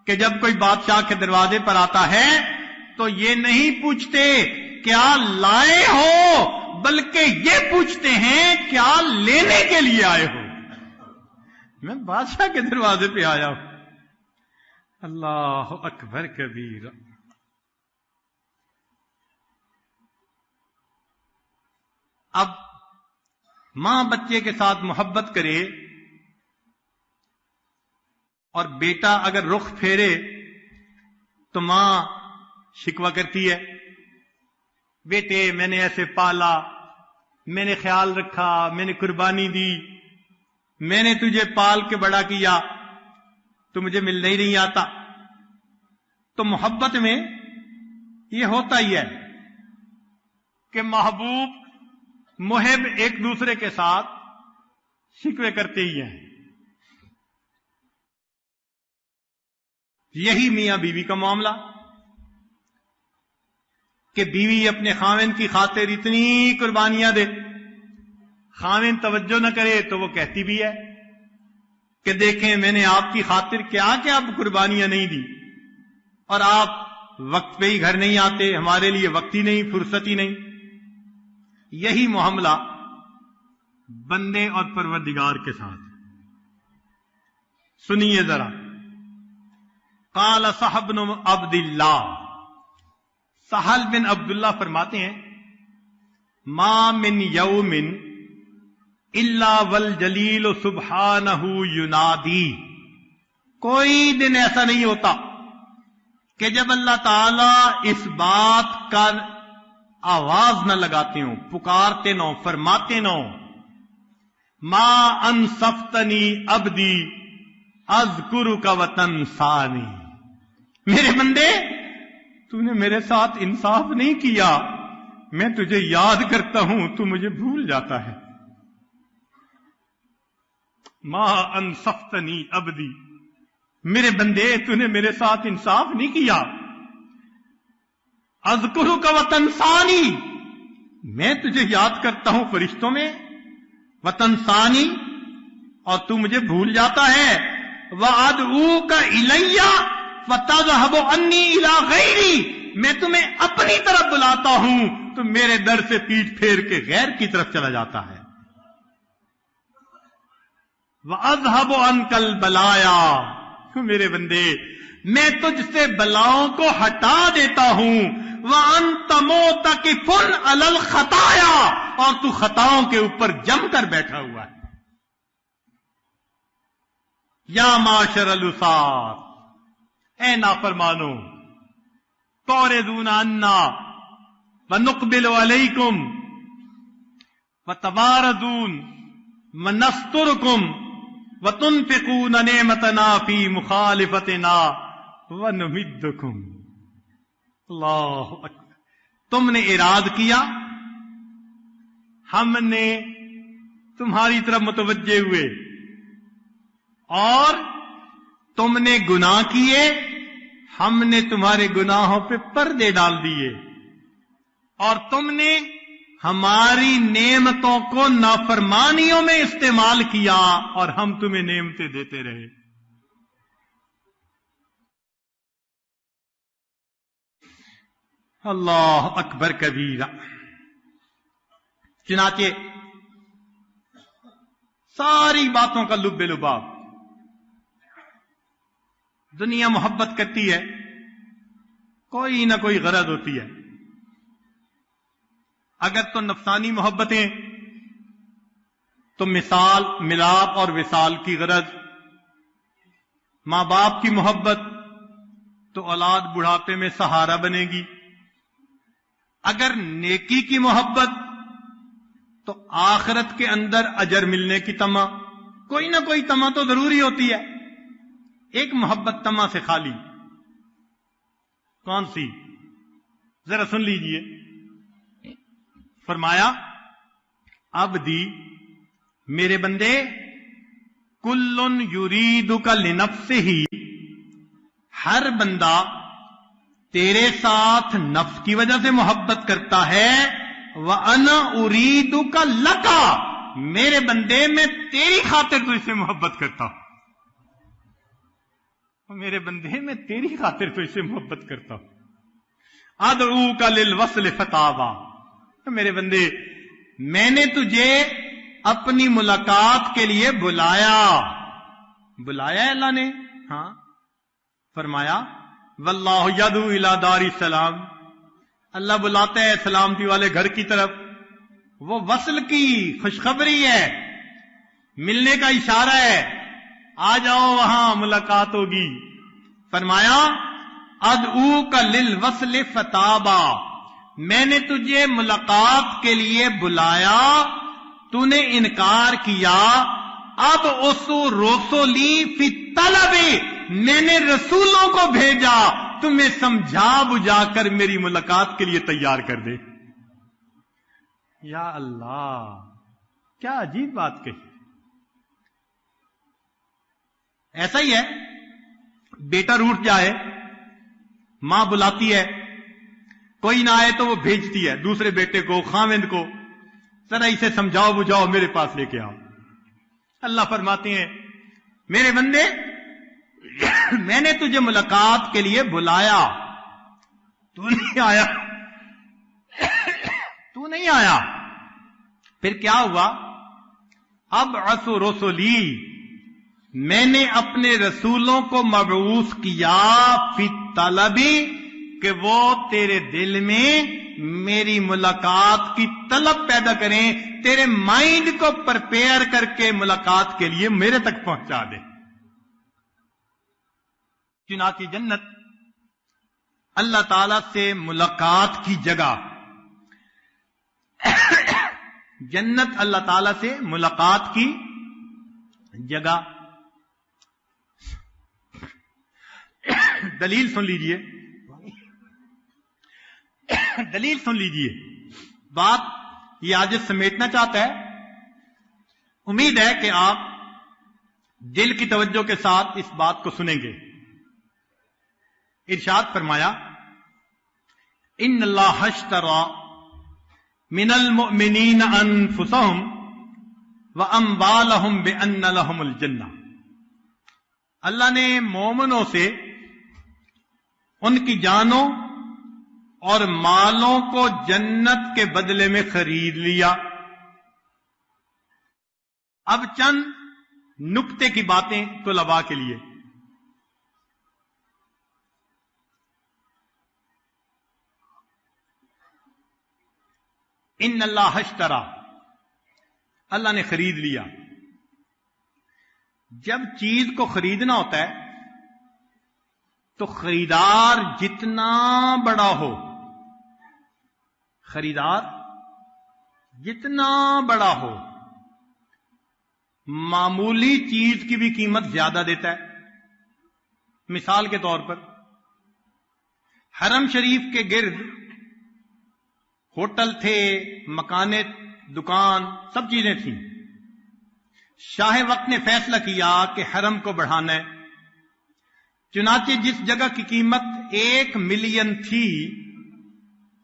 کہ جب کوئی بادشاہ کے دروازے پر آتا ہے تو یہ نہیں پوچھتے کیا لائے ہو، بلکہ یہ پوچھتے ہیں کیا لینے کے لیے آئے ہو۔ میں بادشاہ کے دروازے پہ آیا ہوں۔ اللہ اکبر کبیر۔ اب ماں بچے کے ساتھ محبت کرے اور بیٹا اگر رخ پھیرے تو ماں شکوہ کرتی ہے، بیٹے میں نے ایسے پالا، میں نے خیال رکھا، میں نے قربانی دی، میں نے تجھے پال کے بڑا کیا، تو مجھے ملنے ہی نہیں آتا۔ تو محبت میں یہ ہوتا ہی ہے کہ محبوب محب ایک دوسرے کے ساتھ شکوے کرتے ہی ہیں۔ یہی میاں بیوی کا معاملہ کہ بیوی اپنے خاوند کی خاطر اتنی قربانیاں دے، خاوند توجہ نہ کرے تو وہ کہتی بھی ہے کہ دیکھیں میں نے آپ کی خاطر کیا کیا قربانیاں نہیں دی، اور آپ وقت پہ ہی گھر نہیں آتے، ہمارے لیے وقت ہی نہیں، فرصت ہی نہیں۔ یہی معاملہ بندے اور پروردگار کے ساتھ۔ سنیے ذرا، قال صحب بن عبد اللہ، سہل بن عبداللہ فرماتے ہیں ما من یوم الا والجلیل سبحانہ ینادی، کوئی دن ایسا نہیں ہوتا کہ جب اللہ تعالی اس بات کا آواز نہ لگاتے ہوں، پکارتے نہ ہوں، فرماتے نہ ہوں، ما انصفتنی عبدی اذکرک وتنسانی، میرے بندے تو نے میرے ساتھ انصاف نہیں کیا، میں تجھے یاد کرتا ہوں تو مجھے بھول جاتا ہے۔ ما انصفتنی عبدی، میرے بندے تو نے میرے ساتھ انصاف نہیں کیا، اذکرک وتنسانی، میں تجھے یاد کرتا ہوں فرشتوں میں، وتنسانی، اور تو مجھے بھول جاتا ہے، وادعوک الی فتذهب عنی الی غیری، میں تمہیں اپنی طرف بلاتا ہوں تو میرے در سے پیٹھ پھیر کے غیر کی طرف چلا جاتا ہے۔ وَأَذْهَبُ عَنْكَ الْبَلَايَا، میرے بندے میں تجھ سے بلاؤں کو ہٹا دیتا ہوں، وَأَنْتَ مُعْتَكِفٌ عَلَى الْخَطَايَا، اور تو خطاؤں کے اوپر جم کر بیٹھا ہوا ہے۔ یا معاشر الوساط، اے نافرمانو، تعرضون عنا ونقبل علیکم وتبارزون ونسترکم وتنفقون نعمتنا فی مخالفتنا ونمدکم۔ اللہ اکبر، تم نے اراد کیا، ہم نے تمہاری طرف متوجہ ہوئے، اور تم نے گناہ کیے، ہم نے تمہارے گناہوں پہ پردے ڈال دیے، اور تم نے ہماری نعمتوں کو نافرمانیوں میں استعمال کیا، اور ہم تمہیں نعمتیں دیتے رہے۔ اللہ اکبر کبیرہ۔ چنانچہ ساری باتوں کا لب لباب، دنیا محبت کرتی ہے، کوئی نہ کوئی غرض ہوتی ہے۔ اگر تو نفسانی محبتیں تو مثال، ملاپ اور وصال کی غرض، ماں باپ کی محبت تو اولاد بڑھاپے میں سہارا بنے گی، اگر نیکی کی محبت تو آخرت کے اندر اجر ملنے کی طمع، کوئی نہ کوئی طمع تو ضروری ہوتی ہے۔ ایک محبت طمع سے خالی، کون سی؟ ذرا سن لیجئے۔ فرمایا عبدی، میرے بندے، کل یریدک لنفسہ، ہر بندہ تیرے ساتھ نفس کی وجہ سے محبت کرتا ہے، وَأَنَا أُرِيدُكَ لَكَ، میرے بندے میں تیری خاطر تجھ سے محبت کرتا ہوں، میرے بندے میں تیری خاطر تجھ سے محبت کرتا ہوں۔ ادعوک للوصل فتابا، میرے بندے میں نے تجھے اپنی ملاقات کے لیے بلایا ہے اللہ نے، ہاں۔ فرمایا واللہ یدعو الی دار السلام، اللہ بلاتا ہے سلامتی والے گھر کی طرف، وہ وصل کی خوشخبری ہے، ملنے کا اشارہ ہے، آ جاؤ وہاں ملاقات ہوگی۔ فرمایا ادعوک للوصل فتابا، میں نے تجھے ملاقات کے لیے بلایا، تو نے انکار کیا، اب اسو رسولی فی طلب، میں نے رسولوں کو بھیجا تمہیں سمجھا بجھا کر میری ملاقات کے لیے تیار کر دے۔ یا اللہ، کیا عجیب بات کہی۔ ایسا ہی ہے، بیٹا روٹھ جائے، ماں بلاتی ہے، کوئی نہ آئے تو وہ بھیجتی ہے دوسرے بیٹے کو، خاوند کو، ذرا اسے سمجھاؤ بجھاؤ میرے پاس لے کے آؤ۔ اللہ فرماتے ہیں میرے بندے میں نے تجھے ملاقات کے لیے بلایا، تو نہیں آیا، تو نہیں آیا، پھر کیا ہوا؟ ابعث رسلی، میں نے اپنے رسولوں کو مبعوث کیا فی طلبی، کہ وہ تیرے دل میں میری ملاقات کی طلب پیدا کریں، تیرے مائنڈ کو پرپیئر کر کے ملاقات کے لیے میرے تک پہنچا دے۔ چنانچہ جنت اللہ تعالی سے ملاقات کی جگہ، جنت اللہ تعالی سے ملاقات کی جگہ۔ دلیل سن لیجئے، دلیل سن لیجئے، بات یہ آج سمیٹنا چاہتا ہے۔ امید ہے کہ آپ دل کی توجہ کے ساتھ اس بات کو سنیں گے۔ ارشاد فرمایا، ان اللہ اشترى من المؤمنین انفسهم واموالهم بان لهم الجنہ۔ اللہ نے مومنوں سے ان کی جانوں اور مالوں کو جنت کے بدلے میں خرید لیا۔ اب چند نکتے کی باتیں طلباء کے لیے۔ ان اللہ اشترى، اللہ نے خرید لیا۔ جب چیز کو خریدنا ہوتا ہے تو خریدار جتنا بڑا ہو، خریدار جتنا بڑا ہو، معمولی چیز کی بھی قیمت زیادہ دیتا ہے۔ مثال کے طور پر حرم شریف کے گرد ہوٹل تھے، مکانیں، دکان، سب چیزیں تھیں۔ شاہ وقت نے فیصلہ کیا کہ حرم کو بڑھانا ہے، چنانچہ جس جگہ کی قیمت 1 ملین تھی،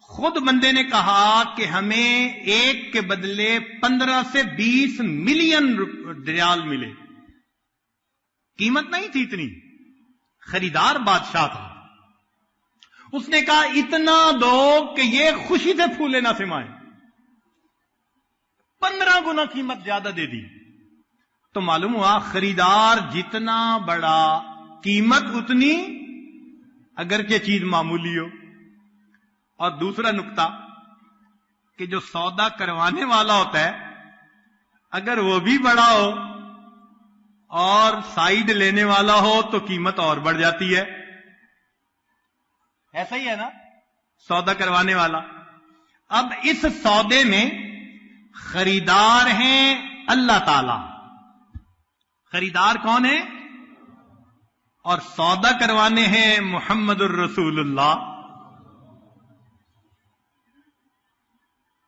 خود بندے نے کہا کہ ہمیں 1 کے بدلے 15 سے 20 ملین ریال ملے۔ قیمت نہیں تھی اتنی، خریدار بادشاہ تھا۔ اس نے کہا اتنا دو کہ یہ خوشی سے پھولے نہ سمائے، 15 گنا قیمت زیادہ دے دی۔ تو معلوم ہوا خریدار جتنا بڑا قیمت اتنی، اگرچہ چیز معمولی ہو۔ اور دوسرا نقطہ کہ جو سودا کروانے والا ہوتا ہے، اگر وہ بھی بڑا ہو اور سائیڈ لینے والا ہو تو قیمت اور بڑھ جاتی ہے۔ ایسا ہی ہے نا، سودا کروانے والا۔ اب اس سودے میں خریدار ہیں اللہ تعالی۔ خریدار کون ہے؟ اور سودا کروانے ہیں محمد الرسول اللہ۔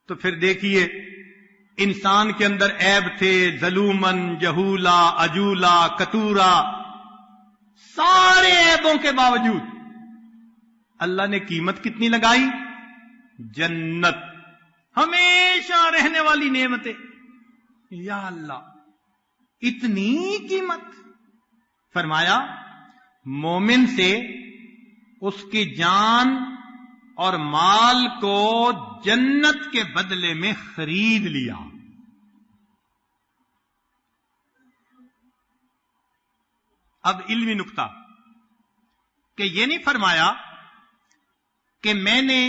تو پھر دیکھیے انسان کے اندر عیب تھے، ظلومن، جہولا، عجولا، کتورا، سارے عیبوں کے باوجود اللہ نے قیمت کتنی لگائی؟ جنت، ہمیشہ رہنے والی نعمتیں۔ یا اللہ، اتنی قیمت! فرمایا مومن سے اس کی جان اور مال کو جنت کے بدلے میں خرید لیا۔ اب علمی نقطہ کہ یہ نہیں فرمایا کہ میں نے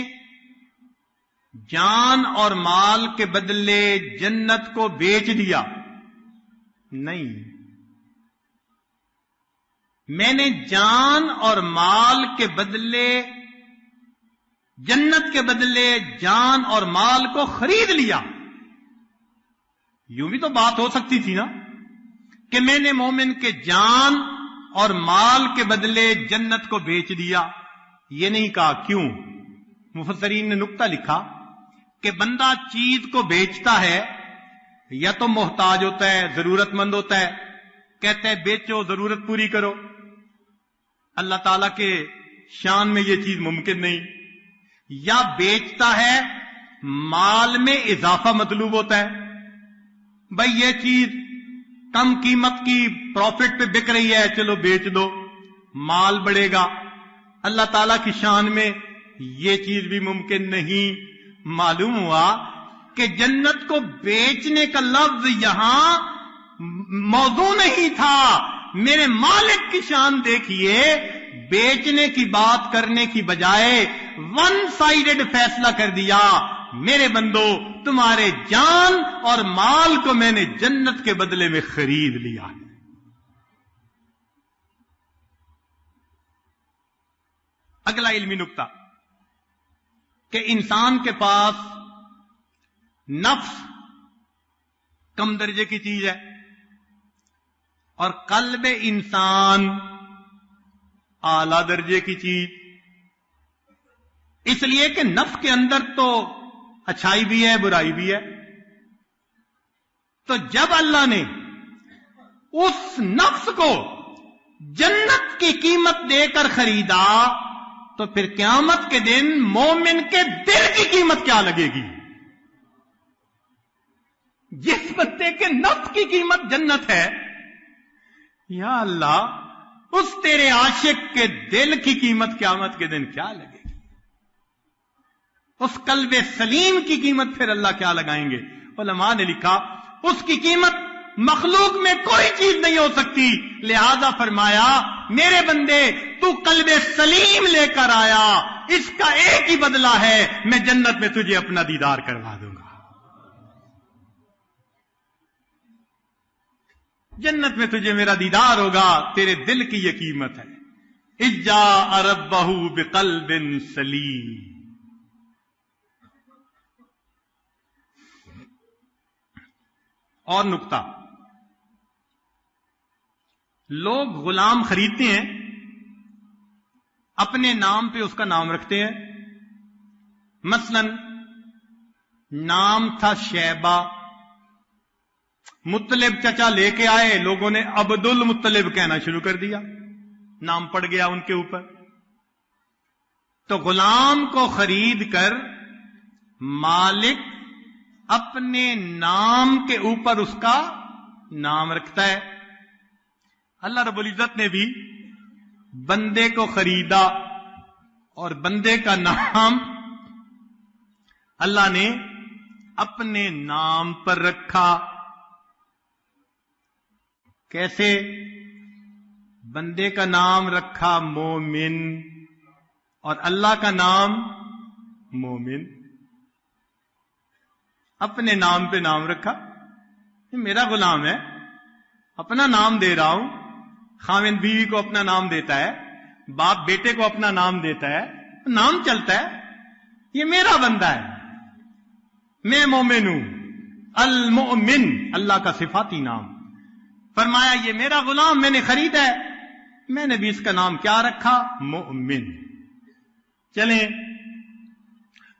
جان اور مال کے بدلے جنت کو بیچ دیا، نہیں، میں نے جان اور مال کے بدلے، جنت کے بدلے جان اور مال کو خرید لیا۔ یوں بھی تو بات ہو سکتی تھی نا کہ میں نے مومن کے جان اور مال کے بدلے جنت کو بیچ دیا۔ یہ نہیں کہا، کیوں؟ مفسرین نے نقطہ لکھا کہ بندہ چیز کو بیچتا ہے یا تو محتاج ہوتا ہے، ضرورت مند ہوتا ہے، کہتا ہے بیچو، ضرورت پوری کرو۔ اللہ تعالیٰ کے شان میں یہ چیز ممکن نہیں۔ یا بیچتا ہے، مال میں اضافہ مطلوب ہوتا ہے، بھائی یہ چیز کم قیمت کی پروفٹ پہ بک رہی ہے، چلو بیچ دو، مال بڑھے گا۔ اللہ تعالیٰ کی شان میں یہ چیز بھی ممکن نہیں۔ معلوم ہوا کہ جنت کو بیچنے کا لفظ یہاں موضوع نہیں تھا۔ میرے مالک کی شان دیکھیے، بیچنے کی بات کرنے کی بجائے ون سائیڈڈ فیصلہ کر دیا، میرے بندو تمہارے جان اور مال کو میں نے جنت کے بدلے میں خرید لیا ہے۔ اگلا علمی نکتہ کہ انسان کے پاس نفس کم درجے کی چیز ہے اور قلب انسان اعلی درجے کی چیز، اس لیے کہ نفس کے اندر تو اچھائی بھی ہے برائی بھی ہے۔ تو جب اللہ نے اس نفس کو جنت کی قیمت دے کر خریدا تو پھر قیامت کے دن مومن کے دل کی قیمت کیا لگے گی؟ جس بندے کے نفس کی قیمت جنت ہے، یا اللہ اس تیرے عاشق کے دل کی قیمت قیامت کے دن کیا لگے گی؟ اس قلب سلیم کی قیمت پھر اللہ کیا لگائیں گے؟ علماء نے لکھا اس کی قیمت مخلوق میں کوئی چیز نہیں ہو سکتی، لہذا فرمایا میرے بندے تو قلب سلیم لے کر آیا، اس کا ایک ہی بدلہ ہے، میں جنت میں تجھے اپنا دیدار کروا دوں گا۔ جنت میں تجھے میرا دیدار ہوگا، تیرے دل کی یہ قیمت ہے۔ اذ جاء ربہ بقلب سلیم۔ اور نکتہ، لوگ غلام خریدتے ہیں، اپنے نام پہ اس کا نام رکھتے ہیں۔ مثلا نام تھا شیبہ، مطلب چچا لے کے آئے، لوگوں نے عبد المطلب کہنا شروع کر دیا، نام پڑ گیا ان کے اوپر۔ تو غلام کو خرید کر مالک اپنے نام کے اوپر اس کا نام رکھتا ہے۔ اللہ رب العزت نے بھی بندے کو خریدا اور بندے کا نام اللہ نے اپنے نام پر رکھا۔ کیسے؟ بندے کا نام رکھا مومن اور اللہ کا نام مومن، اپنے نام پہ نام رکھا۔ یہ میرا غلام ہے، اپنا نام دے رہا ہوں۔ خاوند بیوی کو اپنا نام دیتا ہے، باپ بیٹے کو اپنا نام دیتا ہے، نام چلتا ہے۔ یہ میرا بندہ ہے، میں مومن ہوں۔ المؤمن اللہ کا صفاتی نام، فرمایا یہ میرا غلام میں نے خریدا ہے، میں نے بھی اس کا نام کیا رکھا؟ مومن۔ چلیں،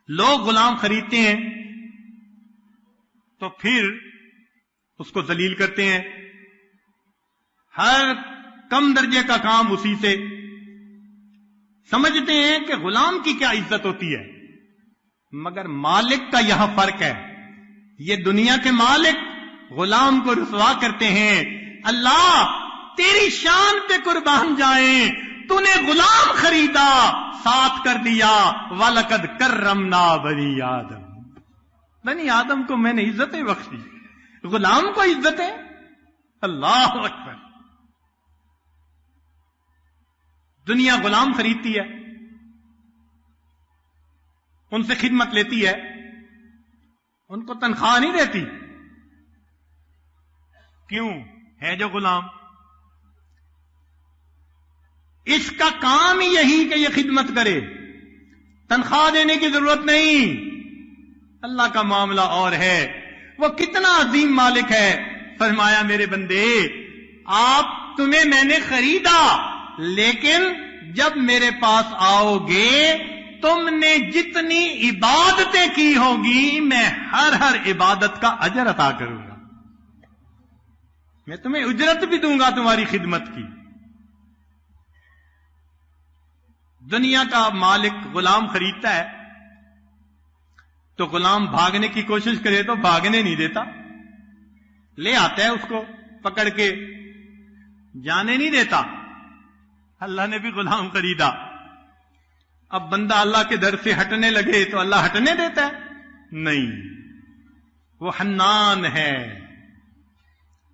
لوگ غلام خریدتے ہیں تو پھر اس کو ذلیل کرتے ہیں، ہر کم درجے کا کام اسی سے، سمجھتے ہیں کہ غلام کی کیا عزت ہوتی ہے، مگر مالک کا یہاں فرق ہے۔ یہ دنیا کے مالک غلام کو رسوا کرتے ہیں، اللہ تیری شان پہ قربان جائیں، تو نے غلام خریدا، ساتھ کر دیا وَلَقَدْ كَرَّمْنَا بَنِي آدم، بنی آدم کو میں نے عزتیں بخشی، غلام کو عزتیں۔ اللہ اکبر۔ دنیا غلام خریدتی ہے، ان سے خدمت لیتی ہے، ان کو تنخواہ نہیں دیتی۔ کیوں؟ ہے جو غلام، اس کا کام ہی یہی کہ یہ خدمت کرے، تنخواہ دینے کی ضرورت نہیں۔ اللہ کا معاملہ اور ہے، وہ کتنا عظیم مالک ہے۔ فرمایا میرے بندے تمہیں میں نے خریدا، لیکن جب میرے پاس آؤ گے تم نے جتنی عبادتیں کی ہوگی میں ہر عبادت کا اجر عطا کروں گا، میں تمہیں اجرت بھی دوں گا تمہاری خدمت کی۔ دنیا کا مالک غلام خریدتا ہے تو غلام بھاگنے کی کوشش کرے تو بھاگنے نہیں دیتا، لے آتا ہے اس کو پکڑ کے، جانے نہیں دیتا۔ اللہ نے بھی غلام خریدا، اب بندہ اللہ کے در سے ہٹنے لگے تو اللہ ہٹنے دیتا ہے؟ نہیں، وہ حنان ہے،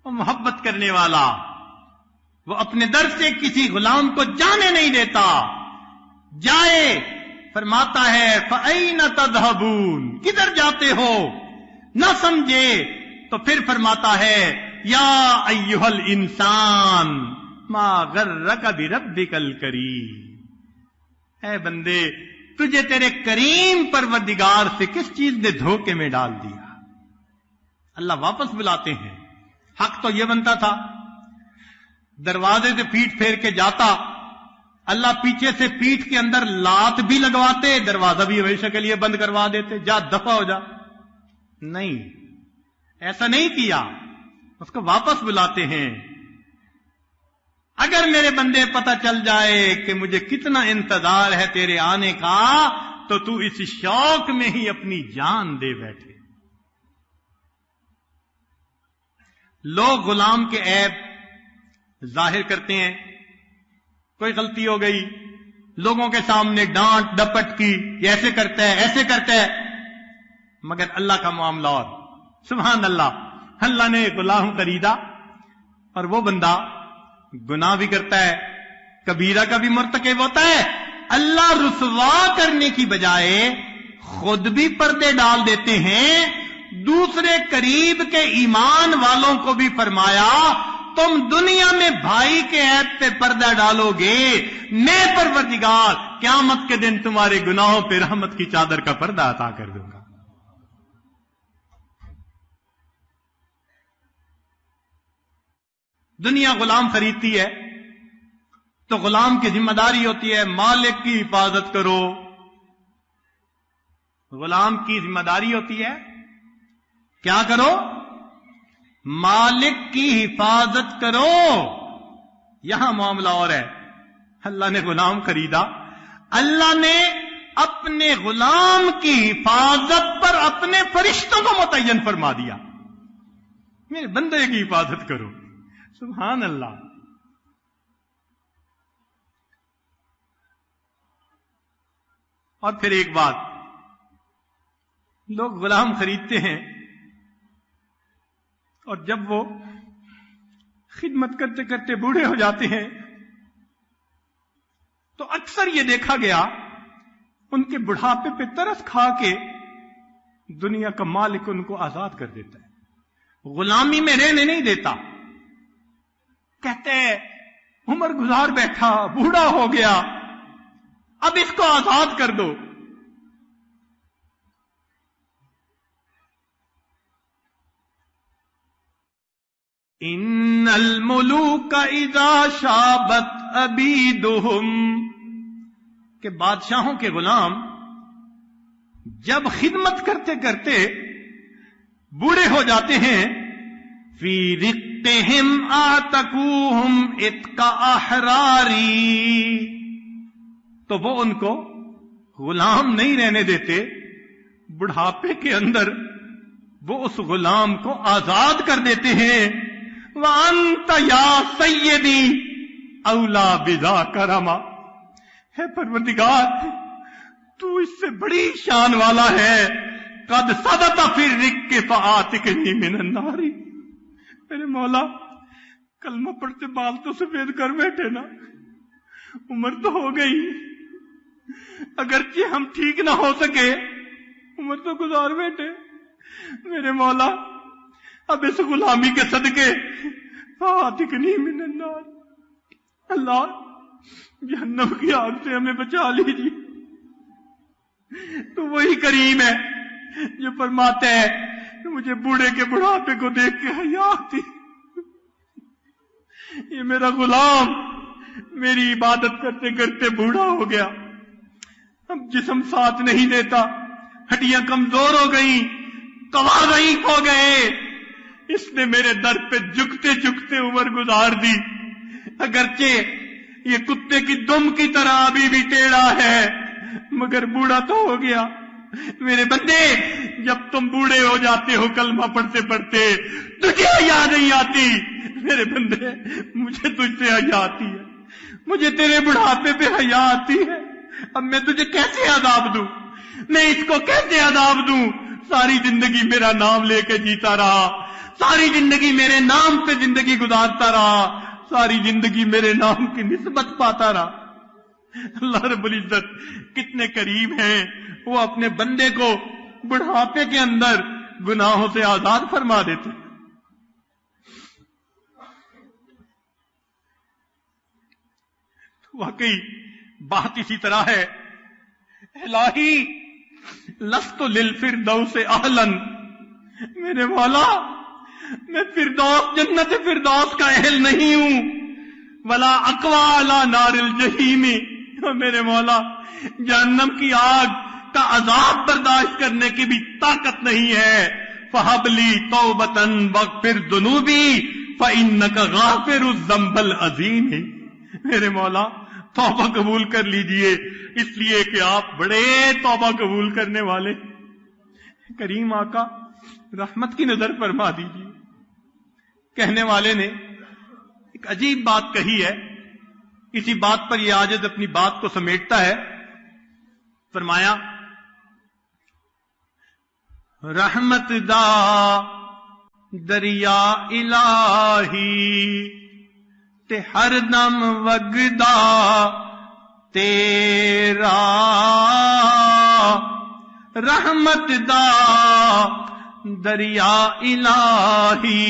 وہ محبت کرنے والا، وہ اپنے در سے کسی غلام کو جانے نہیں دیتا۔ جائے فرماتا ہے فَأَيْنَ تَذْهَبُونَ، کدھر جاتے ہو؟ نہ سمجھے تو پھر فرماتا ہے یا ایھا الانسان ما غرک بربک الکریم، اے بندے تجھے تیرے کریم پروردگار سے کس چیز نے دھوکے میں ڈال دیا؟ اللہ واپس بلاتے ہیں. حق تو یہ بنتا تھا دروازے سے پیٹ پھیر کے جاتا، اللہ پیچھے سے پیٹھ کے اندر لات بھی لگواتے، دروازہ بھی ہمیشہ کے لیے بند کروا دیتے، جا دفع ہو جا. نہیں، ایسا نہیں کیا، اس کو واپس بلاتے ہیں. اگر میرے بندے پتہ چل جائے کہ مجھے کتنا انتظار ہے تیرے آنے کا تو اس شوق میں ہی اپنی جان دے بیٹھے. لوگ غلام کے عیب ظاہر کرتے ہیں، کوئی غلطی ہو گئی لوگوں کے سامنے ڈانٹ ڈپٹ کی، یہ ایسے کرتا ہے ایسے کرتا ہے، مگر اللہ کا معاملہ اور. سبحان اللہ، اللہ نے غلام خریدا اور وہ بندہ گناہ بھی کرتا ہے، کبیرہ کا بھی مرتکب ہوتا ہے. اللہ رسوا کرنے کی بجائے خود بھی پردے ڈال دیتے ہیں، دوسرے قریب کے ایمان والوں کو بھی فرمایا تم دنیا میں بھائی کے عیب پہ پردہ ڈالو گے، میں پروردگار قیامت کے دن تمہارے گناہوں پہ رحمت کی چادر کا پردہ عطا کر دوں گا. دنیا غلام خریدتی ہے تو غلام کی ذمہ داری ہوتی ہے مالک کی حفاظت کرو. غلام کی ذمہ داری ہوتی ہے کیا کرو؟ مالک کی حفاظت کرو. یہاں معاملہ اور ہے. اللہ نے غلام خریدا، اللہ نے اپنے غلام کی حفاظت پر اپنے فرشتوں کو متعین فرما دیا، میرے بندے کی حفاظت کرو. سبحان اللہ. اور پھر ایک بات، لوگ غلام خریدتے ہیں اور جب وہ خدمت کرتے کرتے بوڑھے ہو جاتے ہیں تو اکثر یہ دیکھا گیا ان کے بڑھاپے پہ ترس کھا کے دنیا کا مالک ان کو آزاد کر دیتا ہے، غلامی میں رہنے نہیں دیتا. کہتے ہیں عمر گزار بیٹھا، بوڑھا ہو گیا، اب اس کو آزاد کر دو. ان الملوک اذا شابت عبیدہم، کہ بادشاہوں کے غلام جب خدمت کرتے کرتے بوڑھے ہو جاتے ہیں، فی رقہم اعتقوہم اتق احراری، تو وہ ان کو غلام نہیں رہنے دیتے، بڑھاپے کے اندر وہ اس غلام کو آزاد کر دیتے ہیں. وَأَنْتَ يَا سَيِّدِي أَوْلَى بِذَاكَ رَمَا، ہے پروردگار تو اس سے بڑی شان والا ہے. قَدْ صَدَتَ فِي الرِّقِّ فَآتِقْنِي مِنَ النَّارِ، میرے مولا کلمہ پڑھتے بال تو سفید کر بیٹھے نا، عمر تو ہو گئی، اگرچہ ہم ٹھیک نہ ہو سکے عمر تو گزار بیٹھے، میرے مولا اب اس غلامی کے صدقے فاتقنی من النار، اللہ جہنم کی آگ سے ہمیں بچا لیجیے. تو وہی کریم ہے جو فرماتا ہے کہ مجھے بوڑھے کے بڑھاپے کو دیکھ کے حیا آتی، یہ میرا غلام میری عبادت کرتے کرتے بوڑھا ہو گیا، اب جسم ساتھ نہیں دیتا، ہڈیاں کمزور ہو گئیں، قوا ضعیف ہو گئے، اس نے میرے در پہ جھکتے جھکتے عمر گزار دی، اگرچہ یہ کتے کی دم کی طرح ابھی بھی ٹیڑھا ہے مگر بوڑھا تو ہو گیا. میرے بندے جب تم بوڑھے ہو جاتے ہو کلمہ پڑھتے پڑھتے تجھے حیا نہیں آتی، میرے بندے مجھے تجھ سے حیا آتی ہے، مجھے تیرے بڑھاپے پہ حیا آتی ہے. اب میں تجھے کیسے عذاب دوں، میں اس کو کیسے عذاب دوں؟ ساری زندگی میرا نام لے کے جیتا رہا، ساری زندگی میرے نام پہ زندگی گزارتا رہا، ساری زندگی میرے نام کی نسبت پاتا رہا. اللہ رب العزت کتنے کریم ہیں، وہ اپنے بندے کو بڑھاپے کے اندر گناہوں سے آزاد فرما دیتے۔ واقعی بات اسی طرح ہے، الہی لست للفردوس اہلا، میرے مولا میں فردوس جنت فردوس کا اہل نہیں ہوں، ولا اقوی علی نار الجحیم، میرے مولا جہنم کی آگ کا عذاب برداشت کرنے کی بھی طاقت نہیں ہے۔ فہب لی توبۃ واغفر ذنوبی فانک غافر الذنب العظیم، میرے مولا توبہ قبول کر لیجئے، اس لیے کہ آپ بڑے توبہ قبول کرنے والے۔ کریم آقا رحمت کی نظر فرما دیجئے۔ کہنے والے نے ایک عجیب بات کہی ہے، اسی بات پر یہ عاجز اپنی بات کو سمیٹتا ہے۔ فرمایا رحمت دا دریا الہی تے ہر دم وگدا تیرا، رحمت دا دریا الہی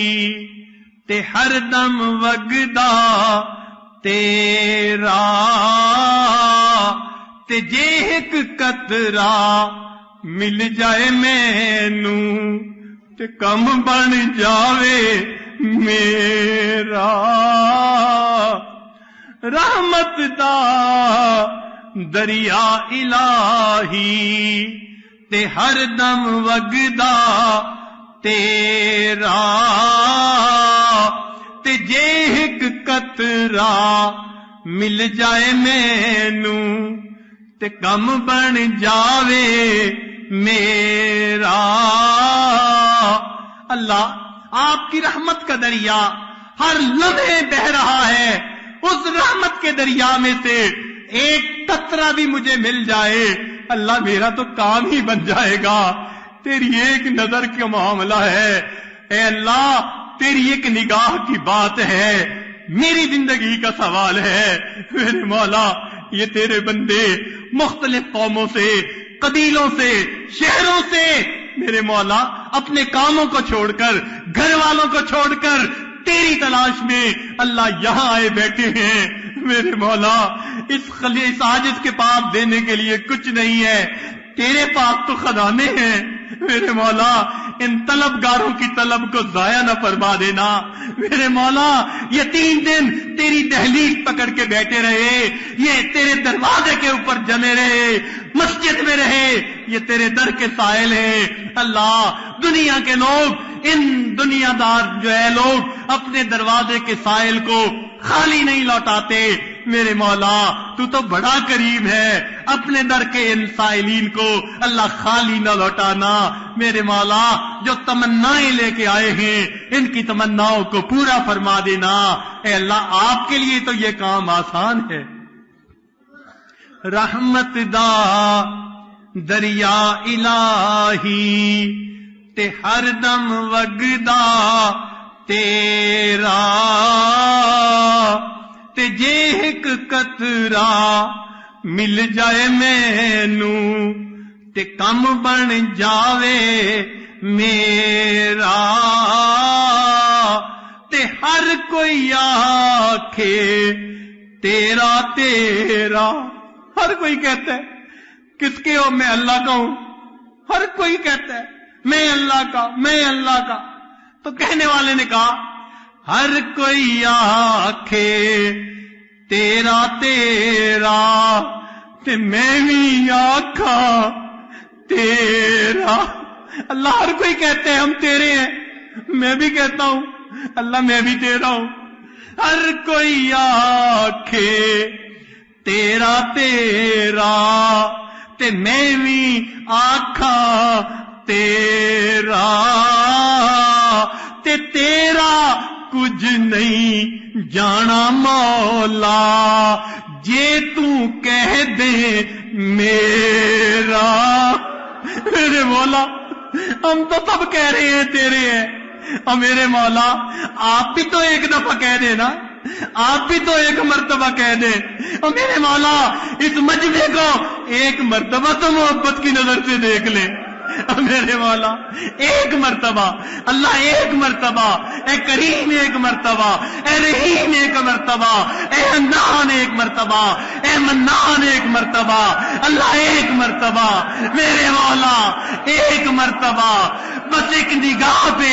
تے ہر دم وگدا تیرا، تے جے ایک قطرہ مل جائے مینوں تے کم بن جاوے میرا، رحمت دا دریا الہی تے ہر دم وگدا تیرا، تے جے ایک قطرہ مل جائے مینوں تے کم بن جاوے میرا۔ اللہ آپ کی رحمت کا دریا ہر لمحے بہ رہا ہے، اس رحمت کے دریا میں سے ایک قطرہ بھی مجھے مل جائے، اللہ میرا تو کام ہی بن جائے گا۔ تیری ایک نظر کا معاملہ ہے اے اللہ، تیری ایک نگاہ کی بات ہے، میری زندگی کا سوال ہے۔ میرے مولا یہ تیرے بندے مختلف قوموں سے، قبیلوں سے، شہروں سے میرے مولا اپنے کاموں کو چھوڑ کر، گھر والوں کو چھوڑ کر تیری تلاش میں اللہ یہاں آئے بیٹھے ہیں۔ میرے مولا اس عاجز کے پاس دینے کے لیے کچھ نہیں ہے، تیرے پاس تو خزانے ہیں۔ میرے مولا ان طلبگاروں کی طلب کو ضائع نہ فرما دینا۔ میرے مولا یہ 3 دن تیری دہلیز پکڑ کے بیٹھے رہے، یہ تیرے دروازے کے اوپر جمے رہے، مسجد میں رہے، یہ تیرے در کے سائل ہیں۔ اللہ دنیا کے لوگ، ان دنیا دار جو ہے لوگ اپنے دروازے کے سائل کو خالی نہیں لوٹاتے۔ میرے مولا تو بڑا کریم ہے، اپنے در کے ان سائلین کو اللہ خالی نہ لوٹانا۔ میرے مولا جو تمنائیں لے کے آئے ہیں ان کی تمناؤں کو پورا فرما دینا۔ اے اللہ آپ کے لیے تو یہ کام آسان ہے۔ رحمت دا دریا الہی تے ہر دم وگدا تیرا، تے جے ایک قطرہ مل جائے مینوں تے کم بن جاوے میرا، تے ہر کوئی آکھے تیرا تیرا، ہر کوئی کہتا ہے کس کے ہو؟ میں اللہ کا ہوں۔ ہر کوئی کہتا ہے میں اللہ کا، میں اللہ کا۔ تو کہنے والے نے کہا ہر کوئی آکھے تیرا تیرا تے میں بھی آکھا تیرا۔ اللہ ہر کوئی کہتے ہیں ہم تیرے ہیں، میں بھی کہتا ہوں اللہ میں بھی تیرا ہوں۔ ہر کوئی آکھے تیرا تیرا تے میں بھی آکھا تیرا، تے تیرا کچھ نہیں جانا مولا جے تو کہہ دے میرا۔ میرے مولا ہم تو سب کہہ رہے ہیں تیرے ہیں، اور میرے مولا آپ بھی تو ایک دفعہ کہہ دینا آپ بھی تو ایک مرتبہ کہہ دیں اور میرے مولا اس مجمع کو ایک مرتبہ تو محبت کی نظر سے دیکھ لیں میرے مولا، ایک مرتبہ اللہ، ایک مرتبہ اے کریم، ایک مرتبہ اے رحیم، ایک مرتبہ اے حنان، ایک مرتبہ اے منان، ایک مرتبہ اللہ، ایک مرتبہ میرے مولا، ایک مرتبہ بس ایک نگاہ پہ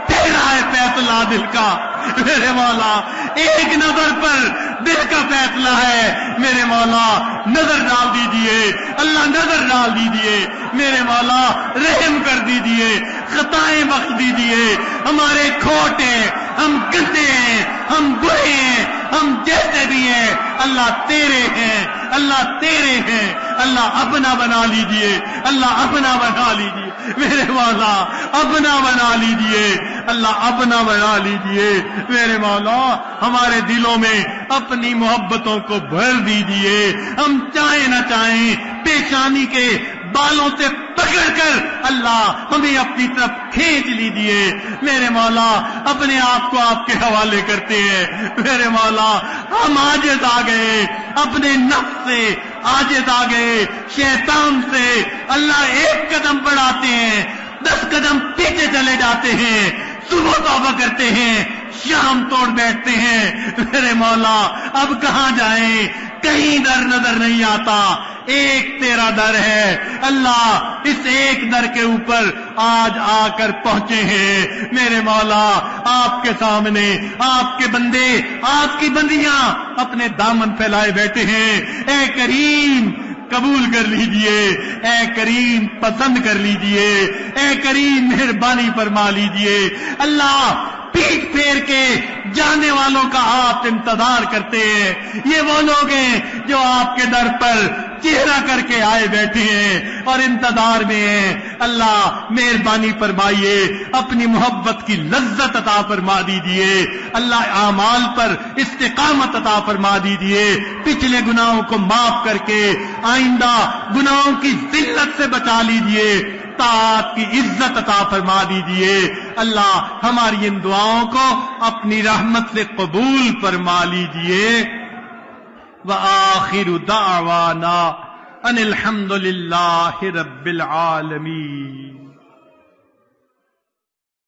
تیرا ہے فیصلہ دل کا میرے مولا، ایک نظر پر دل کا فیصلہ ہے میرے مولا، نظر ڈال دیجئے اللہ، نظر ڈال دیجئے میرے مولا، رحم کر دیجئے، خطائیں بخش دیجئے، ہمارے کھوٹ ہیں، ہم گندے ہیں، ہم برے ہیں، ہم جیسے بھی ہیں اللہ تیرے ہیں، اللہ تیرے ہیں اللہ، اپنا بنا لیجئے اللہ، اپنا بنا لیجئے میرے مولا، اپنا بنا لیجئے اللہ، اپنا بنا لیجئے میرے مولا، ہمارے دلوں میں اپنی محبتوں کو بھر دیجئے، ہم چاہیں نہ چاہیں پیشانی کے بالوں سے پکڑ کر اللہ ہمیں اپنی طرف کھینچ لیجئے میرے مولا، اپنے آپ کو آپ کے حوالے کرتے ہیں میرے مولا، ہم عاجز آ گئے، اپنے نفس سے عاجز آ گئے، شیطان سے اللہ ایک قدم بڑھاتے ہیں 10 قدم پیچھے چلے جاتے ہیں، صبح توبہ کرتے ہیں، شام توڑ بیٹھتے ہیں میرے مولا، اب کہاں جائیں، کہیں در نظر نہیں آتا، ایک تیرا در ہے اللہ، اس ایک در کے اوپر آج آ کر پہنچے ہیں میرے مولا، آپ کے سامنے آپ کے بندے، آپ کی بندیاں اپنے دامن پھیلائے بیٹھے ہیں، اے کریم قبول کر لیجئے، اے کریم پسند کر لیجئے، اے کریم مہربانی فرما لیجئے اللہ، پیٹ پھیر کے جانے والوں کا آپ انتظار کرتے ہیں، یہ وہ لوگ ہیں جو آپ کے در پر چہرہ کر کے آئے بیٹھے ہیں اور انتظار میں ہیں اللہ، مہربانی فرمائیے، اپنی محبت کی لذت عطا فرما دیجئے اللہ، اعمال پر استقامت عطا فرما دیجئے، پچھلے گناہوں کو معاف کر کے آئندہ گناہوں کی ذلت سے بچا لیجئے، طاعت کی عزت عطا فرما دیجئے اللہ، ہماری ان دعاؤں کو اپنی رحمت سے قبول فرما لیجئے۔ وآخر دعوانا ان الحمد للہ رب العالمین۔